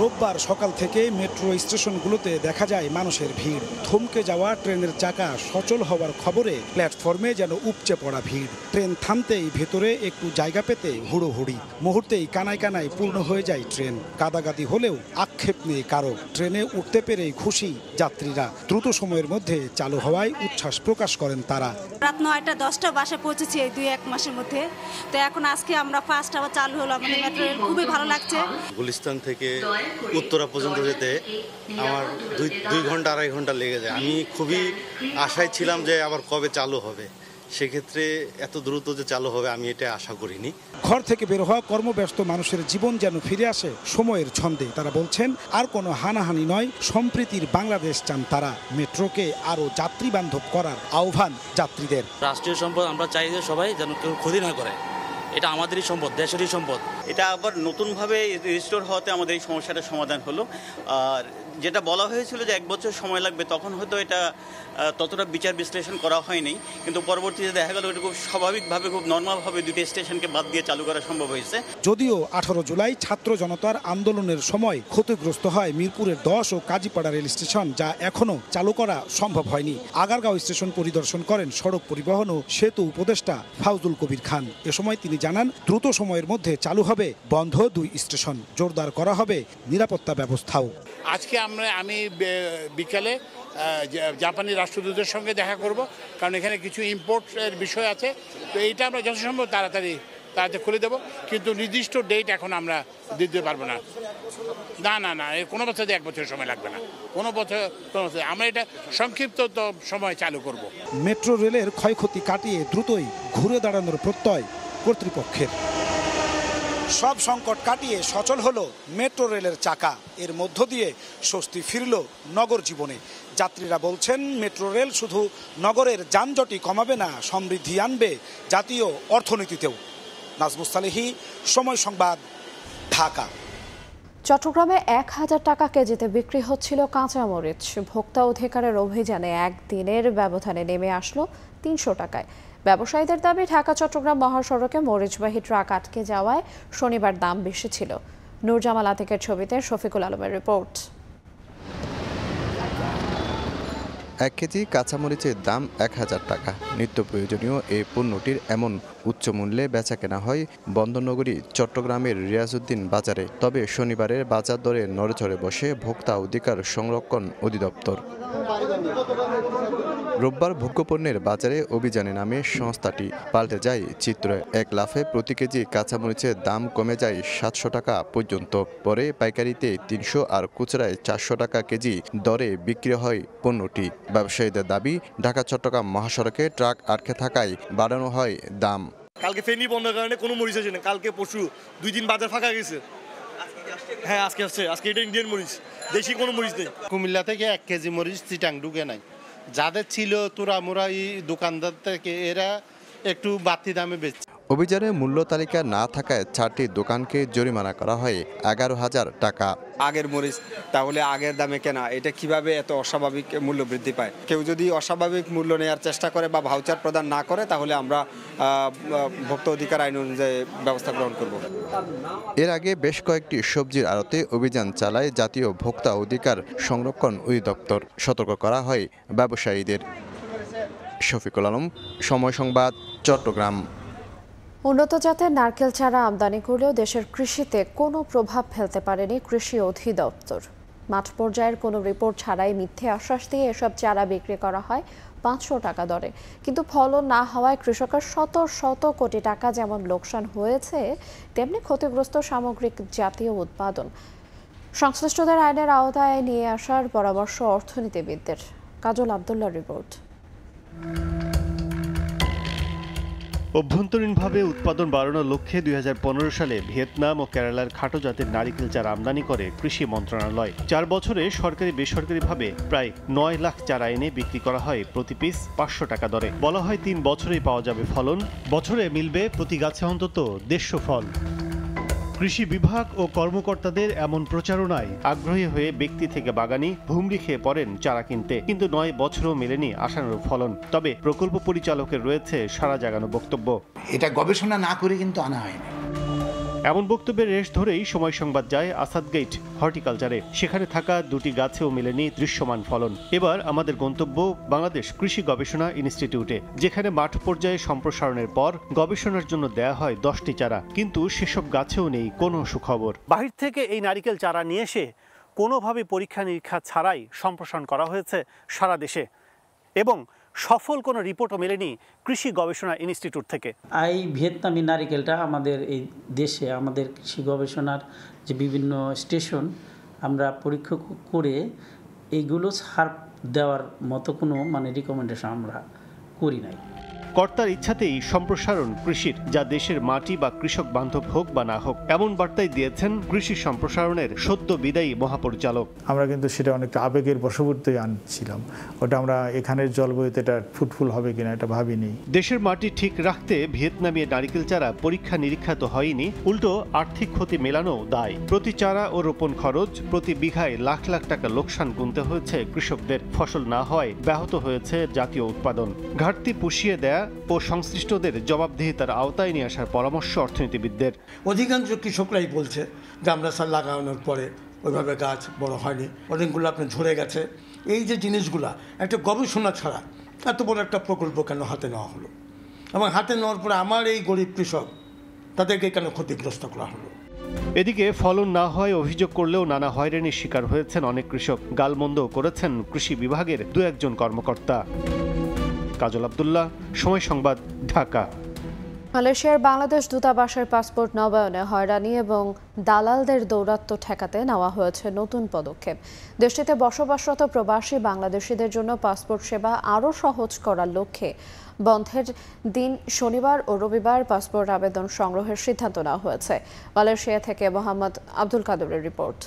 রোববার সকাল থেকে মেট্রো স্টেশনগুলোতে দেখা যায় মানুষের ভিড়। থমকে যাওয়া ট্রেনের চাকা সচল হওয়ার খবরে প্ল্যাটফর্মে যেন উপচে পড়া ভিড়। ট্রেন থামতেই ভেতরে একটু জায়গা পেতে হুড়োহুড়ি। মুহূর্তেই কানায় কানায় পূর্ণ হয়ে যায় ট্রেন। গাদাগাদি হলেও আক্ষেপ নেই কারো। ট্রেনে উঠতে পেরেই খুশি যাত্রীরা। দ্রুত সময়ের মধ্যে চালু হওয়ায় উচ্ছ্বাস প্রকাশ করেন তারা। রাত 9টা 10টা বাসে পৌঁছেছি এই 2-1 মাসের মধ্যে। তো এখন আজকে আমরা ফার্স্ট আবার চালু হলো, আমাদের মেট্রো রেল খুবই ভালো লাগছে। গুলিস্তান থেকে উত্তরা পর্যন্ত যেতে আমার 2 ঘন্টা 2.5 ঘন্টা লেগে যায়। আমি খুবই আশায় ছিলাম যে আবার কবে চালু হবে, সেক্ষেত্রে এত দ্রুত যে চালু হবে আমি এটা আশা করিনি। ঘর থেকে বের হওয়া কর্মব্যস্ত মানুষের জীবন যেন ফিরে আসে সময়ের ছন্দে। তারা বলছেন, আর কোনো হানাহানি নয়, সম্প্রীতির বাংলাদেশ চান তারা। মেট্রোকে আরো যাত্রী বান্ধব করার আহ্বান যাত্রীদের। রাষ্ট্রীয় সম্পদ আমরা চাই যে সবাই যেন কেউ ক্ষতি না করে। এটা আমাদেরই সম্পদ, দেশেরই সম্পদ। এটা আবার নতুনভাবে রিস্টোর হওয়াতে আমাদের এই সমস্যাটার সমাধান হলো। আর যেটা বলা হয়েছিল যে 1 বছর সময় লাগবে, তখন হয়তো এটা ততটা বিচার বিশ্লেষণ করা হয়নি, কিন্তু পরবর্তীতে দেখা গেল এটা খুব স্বাভাবিকভাবে, খুব নর্মালভাবে 2টি স্টেশনকে বাদ দিয়ে চালু করা সম্ভব হয়েছে। যদিও 18 জুলাই ছাত্র জনতার আন্দোলনের সময় ক্ষতিগ্রস্ত হয় মিরপুরের 10 ও কাজীপাড়া রেল স্টেশন, যা এখনো চালু করা সম্ভব হয়নি। আগারগাঁও স্টেশন পরিদর্শন করেন সড়ক পরিবহন ও সেতু উপদেষ্টা ফজলুল কবির খান। এ সময় তিনি জানান, দ্রুত সময়ের মধ্যে চালু হবে বন্ধ 2 স্টেশন। জোরদার করা হবে নিরাপত্তা ব্যবস্থাও। আজকে আমি বিকালে জাপানি রাষ্ট্রদূতের সঙ্গে দেখা করব, কারণ এখানে কিছু ইম্পোর্টের বিষয় আছে। তো এইটা আমরা যথাসম্ভব তাড়াতাড়ি খুলে দেবো, কিন্তু নির্দিষ্ট ডেট এখন আমরা দিতে পারবো না। না এর কোনো বছর 1 বছর সময় লাগবে না, কোনো বছর আমরা এটা সংক্ষিপ্ত সময় চালু করব। মেট্রো রেলের ক্ষয়ক্ষতি কাটিয়ে দ্রুতই ঘুরে দাঁড়ানোর প্রত্যয় কর্তৃপক্ষের। সব সংকট কাটিয়ে সচল হলো মেট্রো রেলের চাকা। এর মধ্য দিয়ে স্বস্তি ফিরল নগর জীবনে। যাত্রীরা বলছেন, মেট্রো রেল শুধু নগরের যানজটই কমাবে না, সমৃদ্ধি আনবে জাতীয় অর্থনীতিতেও। নাজমুল সালেহী, সময় সংবাদ, ঢাকা। চট্টগ্রামে 1000 টাকা কেজিতে বিক্রি হচ্ছিল কাঁচামরিচ। ভোক্তা অধিকারের অভিযানে একদিনের ব্যবধানে নেমে আসলো 300 টাকায়। ব্যবসায়ীদের দাবি, ঢাকা চট্টগ্রাম মহাসড়কে মরিচবাহী ট্রাক আটকে যাওয়ায় শনিবার দাম বেশি ছিল। নূরজামাল আতিকের ছবিতে শফিকুল আলমের রিপোর্ট। 1 কেজি কাঁচামরিচের দাম 1000 টাকা। নিত্য প্রয়োজনীয় এই পণ্যটির এমন উচ্চ মূল্যে বেচা কেনা হয় বন্দরনগরী চট্টগ্রামের রিয়াজউদ্দিন বাজারে। তবে শনিবারের বাজার দরে নড়েচড়ে বসে ভোক্তা অধিকার সংরক্ষণ অধিদপ্তর। রোববার ভোগ্যপণ্যের বাজারে অভিযানে নামে সংস্থাটি। পাল্টে যায় চিত্র। 1 লাফে প্রতি কেজি কাঁচামরিচের দাম কমে যায় 700 টাকা পর্যন্ত। পরে পাইকারিতে 300 আর খুচরায় 400 টাকা কেজি দরে বিক্রি হয় পণ্যটি। ব্যবসায়ীদের দাবি, ঢাকা চট্টগ্রাম মহাসড়কে ট্রাক আটকে থাকায় বাড়ানো হয় দাম। কালকে ফেনি বন্ধের কারণে কোনো মরিচ আসে না। কালকে পরশু 2 দিন বাজার ফাঁকা গেছে। হ্যাঁ, আজকে আসছে। আজকে এটা ইন্ডিয়ান মরিচ, দেশি কোনো মরিচ নেই। কুমিল্লা থেকে 1 কেজি মরিচ চিটাং ঢুকে নাই। যাদের ছিল তোরা মোরা এই দোকানদার থেকে এরা একটু বাড়তি দামে বেচছে। অভিযানে মূল্য তালিকা না থাকায় 4টি দোকানকে জরিমানা করা হয় 11,000 টাকা। আগের মরিচ তাহলে আগের দামে কেনা, এটা কিভাবে এত অস্বাভাবিক মূল্য বৃদ্ধি পায়? কেউ যদি অস্বাভাবিক মূল্য নেওয়ার চেষ্টা করে বা ভাউচার প্রদান না করে, তাহলে আমরা ভোক্তা অধিকার আইন অনুযায়ী ব্যবস্থা গ্রহণ করব। এর আগে বেশ কয়েকটি সবজির আড়তে অভিযান চালায় জাতীয় ভোক্তা অধিকার সংরক্ষণ অধিদপ্তর। সতর্ক করা হয় ব্যবসায়ীদের। শফিকুল আলম, সময় সংবাদ, চট্টগ্রাম। উন্নত জাতের নারকেল চারা আমদানি করলেও দেশের কৃষিতে কোনো প্রভাব ফেলতে পারেনি কৃষি অধিদপ্তর। মাঠ পর্যায়ের কোনো রিপোর্ট ছাড়াই মিথ্যে আশ্বাস দিয়ে এসব চারা বিক্রি করা হয় 500 টাকা দরে। কিন্তু ফলন না হওয়ায় কৃষকের শত শত কোটি টাকা যেমন লোকসান হয়েছে, তেমনি ক্ষতিগ্রস্ত সামগ্রিক জাতীয় উৎপাদন। সংশ্লিষ্টদের আইনের আওতায় নিয়ে আসার পরামর্শ অর্থনীতিবিদদের। কাজল আব্দুল্লাহর রিপোর্ট। অভ্যন্তরীণভাবে উৎপাদন বাড়ানোর লক্ষ্যে 2015 সালে ভিয়েতনাম ও কেরালার খাটো জাতের নারিকেল চারা আমদানি করে কৃষি মন্ত্রণালয়। 4 বছরে সরকারি বেসরকারিভাবে প্রায় 9 লাখ চারা এনে বিক্রি করা হয় প্রতি পিস 500 টাকা দরে। বলা হয় 3 বছরেই পাওয়া যাবে ফলন, বছরে মিলবে প্রতি গাছে অন্তত 150 ফল। কৃষি বিভাগ ও কর্মকর্তাদের এমন প্রচারণায় আগ্রহী হয়ে ব্যক্তি থেকে বাগানি হুমড়ি খেয়ে পড়েন চারা কিনতে, কিন্তু 9 বছরও মেলেনি আশানুরূপ ফলন। তবে প্রকল্প পরিচালকের রয়েছে সারা জাগানো বক্তব্য। এটা গবেষণা না করে কিন্তু আনা হয়নি। এমন বক্তব্যের রেশ ধরেই সময় সংবাদ যায় আসাদ গেট হর্টিকালচারে। সেখানে থাকা 2টি গাছেও মেলেনি দৃশ্যমান ফলন। এবার আমাদের গন্তব্য বাংলাদেশ কৃষি গবেষণা ইনস্টিটিউটে, যেখানে মাঠ পর্যায়ে সম্প্রসারণের পর গবেষণার জন্য দেয়া হয় 10টি চারা, কিন্তু সেসব গাছেও নেই কোনো সুখবর। বাহির থেকে এই নারিকেল চারা নিয়ে এসে কোনোভাবে পরীক্ষা নিরীক্ষা ছাড়াই সম্প্রসারণ করা হয়েছে সারা দেশে, এবং সফল কোনো রিপোর্টও মেলেনি কৃষি গবেষণা ইনস্টিটিউট থেকে। এই ভিয়েতনামি নারিকেলটা আমাদের এই দেশে আমাদের কৃষি গবেষণার যে বিভিন্ন স্টেশন আমরা পরীক্ষা করে এইগুলো ছাড় দেওয়ার মতো কোনো রিকমেন্ডেশন আমরা করি নাই। কর্তার ইচ্ছাতেই সম্প্রসারণ কৃষির, যা দেশের মাটি বা কৃষক বান্ধব হোক বা না হোক, এমন বার্তাই দিয়েছেন কৃষি সম্প্রসারণের সদ্য বিদায়ী মহাপরিচালক। আমরা কিন্তু সেটা অনেকটা আবেগের বশবর্তী আনছিলাম, ওটা আমরা এখানের জলবায়ুতে এটা ফ্রুটফুল হবে কিনা এটা ভাবিনি। দেশের মাটি ঠিক রাখতে ভিয়েতনামি নারিকেল চারা পরীক্ষা নিরীক্ষা তো হয়নি, উল্টো আর্থিক ক্ষতি মেলানো দায়। প্রতি চারা ও রোপণ খরচ, প্রতি বিঘায় লাখ লাখ টাকা লোকসান গুনতে হয়েছে কৃষকদের। ফসল না হয় ব্যাহত হয়েছে জাতীয় উৎপাদন। ঘাটতি পুষিয়ে দেয়া ও সংশ্লিষ্টদের জবাবদিহিতার আওতায় নিয়ে আসার পরামর্শ অর্থনীতিবিদদের। অধিকাংশ কৃষকরাই বলছে যে আমরা সার লাগানোর পরে ওইভাবে গাছ বড় হয়নি, অনেকগুলো আপনার ঝরে গেছে। এই যে জিনিসগুলা একটা গবেষণা ছাড়া এত বড় একটা প্রকল্প কেন হাতে নেওয়া হলো, এবং হাতে নেওয়ার পরে আমার এই গরিব কৃষক তাদেরকে কেন ক্ষতিগ্রস্ত করা হলো। এদিকে ফলন না হয় অভিযোগ করলেও নানা হয়রানির শিকার হয়েছেন অনেক কৃষক। গালমন্দও করেছেন কৃষি বিভাগের 2-1 কর্মকর্তা। কাজল আব্দুল্লাহ, সময় সংবাদ, ঢাকা। মালয়েশিয়ার বাংলাদেশ দূতাবাসের পাসপোর্ট নবায়নে হয়রানি এবং দালালদের দৌরাত্ম্য ঠেকাতে নেওয়া হয়েছে নতুন পদক্ষেপ। দেশটিতে বসবাসরত প্রবাসী বাংলাদেশিদের জন্য পাসপোর্ট সেবা আরও সহজ করার লক্ষ্যে বন্ধের দিন শনিবার ও রবিবার পাসপোর্ট আবেদন সংগ্রহের সিদ্ধান্ত নেওয়া হয়েছে। মালয়েশিয়া থেকে মোহাম্মদ আব্দুল কাদেরের রিপোর্ট।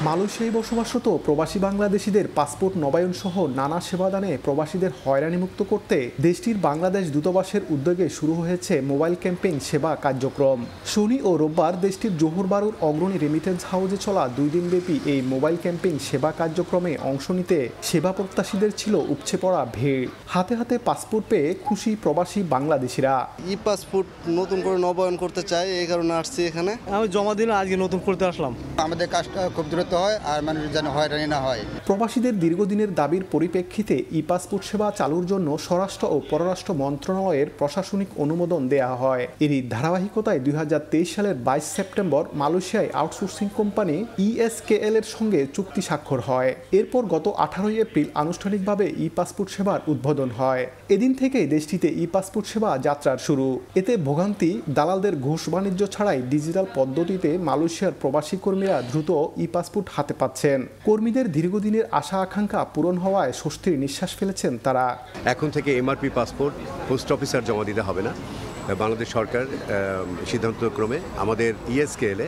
মালয়েশিয়ায় বসবাসরত প্রবাসী বাংলাদেশিদের পাসপোর্ট নবায়ন সহ নানা সেবাদানে প্রবাসীদের হয়রানিমুক্ত করতে দেশটির বাংলাদেশ দূতাবাসের উদ্যোগে শুরু হয়েছে মোবাইল ক্যাম্পেইন সেবা কার্যক্রম। শনি ও রোববার দেশটির জোহর বারুর অগ্রণী রেমিটেন্স হাউসে চলা 2 দিনব্যাপী এই মোবাইল ক্যাম্পেইন সেবা কার্যক্রমে অংশ নিতে সেবা প্রত্যাশীদের ছিল উপচে পড়া ভিড়। হাতে হাতে পাসপোর্ট পেয়ে খুশি প্রবাসী বাংলাদেশিরা। ই পাসপোর্ট নতুন করে নবায়ন করতে চাই, এই কারণে আসছি এখানে। আমি জমা দিন আজকে নতুন করতে আসলাম। আমাদের কাজটা খুব দ্রুত হয় আর মানুষ যেন হয়রানি না হয়। প্রবাসীদের দীর্ঘদিনের দাবির পরিপ্রেক্ষিতে ই পাসপোর্ট সেবা চালুর জন্য স্বরাষ্ট্র ও পররাষ্ট্র মন্ত্রণালয়ের প্রশাসনিক অনুমোদন দেয়া হয়। এরই ধারাবাহিকতায় 2023 সালের 22 সেপ্টেম্বর মালয়েশিয়ায় আউটসোর্সিং কোম্পানি ESKL এর সঙ্গে চুক্তি স্বাক্ষর হয়। এরপর গত 18 এপ্রিল আনুষ্ঠানিকভাবে ই পাসপোর্ট সেবার উদ্বোধন হয়। এদিন থেকেই দেশটিতে ই পাসপোর্ট সেবা যাত্রার শুরু। এতে ভোগান্তি, দালালদের ঘুষ বাণিজ্য ছাড়াই ডিজিটাল পদ্ধতিতে মালয়েশিয়ার প্রবাসী কর্মীরা দ্রুত ই পাসপোর্ট হাতে পাচ্ছেন। কর্মীদের দীর্ঘদিনের আশা আকাঙ্ক্ষা পূরণ হওয়ায় স্বস্তির নিঃশ্বাস ফেলেছেন তারা। এখন থেকে MRP পাসপোর্ট পোস্ট অফিসার জমা দিতে হবে না। বাংলাদেশ সরকার সিদ্ধান্তক্রমে আমাদের ESKL এ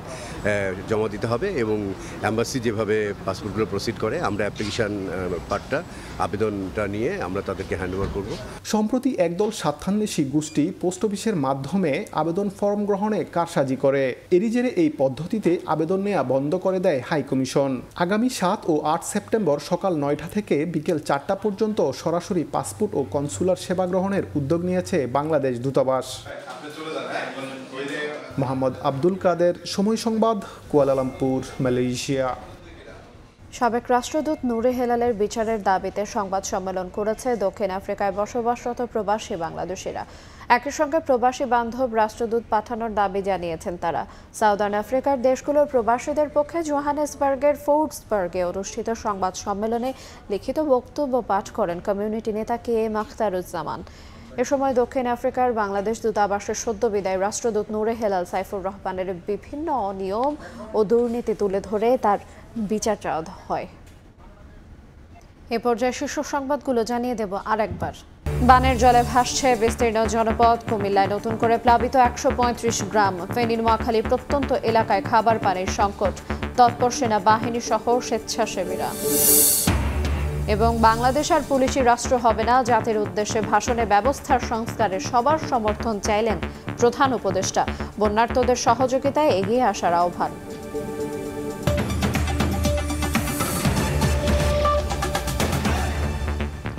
জমা দিতে হবে, এবং অ্যাম্বাসি যেভাবে পাসপোর্টগুলো প্রসিড করে আমরা অ্যাপ্লিকেশন পার্টটা আবেদনটা নিয়ে আমরা তাদেরকে হ্যান্ডওভার করব। সম্প্রতি একদল স্বার্থান্বেষী গোষ্ঠী পোস্ট অফিসের মাধ্যমে আবেদন ফর্ম গ্রহণে কারসাজি করে। এরই জেরে এই পদ্ধতিতে আবেদন নেওয়া বন্ধ করে দেয় হাই কমিশন। আগামী 7 ও 8 সেপ্টেম্বর সকাল 9টা থেকে বিকেল 4টা পর্যন্ত সরাসরি পাসপোর্ট ও কনসুলার সেবা গ্রহণের উদ্যোগ নিয়েছে বাংলাদেশ দূতাবাস। মোহাম্মদ আব্দুল কাদের, সময় সংবাদ, কুয়ালালামপুর, মালয়েশিয়া। সাবেক রাষ্ট্রদূত নূরে হেলালের বিচারের দাবিতে সংবাদ সম্মেলন করেছে দক্ষিণ আফ্রিকায় বসবাসরত প্রবাসী বাংলাদেশিরা। একই সঙ্গে প্রবাসী বান্ধব রাষ্ট্রদূত পাঠানোর দাবি জানিয়েছেন তারা। সাউদার্ন আফ্রিকার দেশগুলোর প্রবাসীদের পক্ষে জোহানেসবার্গের ফোর্ডসবার্গে অনুষ্ঠিত সংবাদ সম্মেলনে লিখিত বক্তব্য পাঠ করেন কমিউনিটি নেতা KM আখতারুজ্জামান। এ সময় দক্ষিণ আফ্রিকার বাংলাদেশ দূতাবাসের সদ্য বিদায়ী রাষ্ট্রদূত নূরে হেলাল সাইফুর রহমানের বিভিন্ন অনিয়ম ও দুর্নীতি তুলে ধরে তার বিচার চাওয়া হয়। এ পর্যায়ে শীর্ষ সংবাদগুলো জানিয়ে দেব আরেকবার। বানের জলে ভাসছে বিস্তীর্ণ জনপদ। কুমিল্লায় নতুন করে প্লাবিত 135 গ্রাম। ফেনী নোয়াখালী প্রত্যন্ত এলাকায় খাবার পানির সংকট। তৎপর সেনাবাহিনী সহ স্বেচ্ছাসেবীরা। এবং বাংলাদেশ আর পুলিশি রাষ্ট্র হবে না, জাতির উদ্দেশ্যে ভাষণে ব্যবস্থার সংস্কারে সবার সমর্থন চাইলেন প্রধান উপদেষ্টা। বন্যার্তদের সহযোগিতায় এগিয়ে আসার আহ্বান।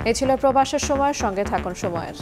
এ ছিল প্রবাসের সময়। সঙ্গে থাকুন সময়ের।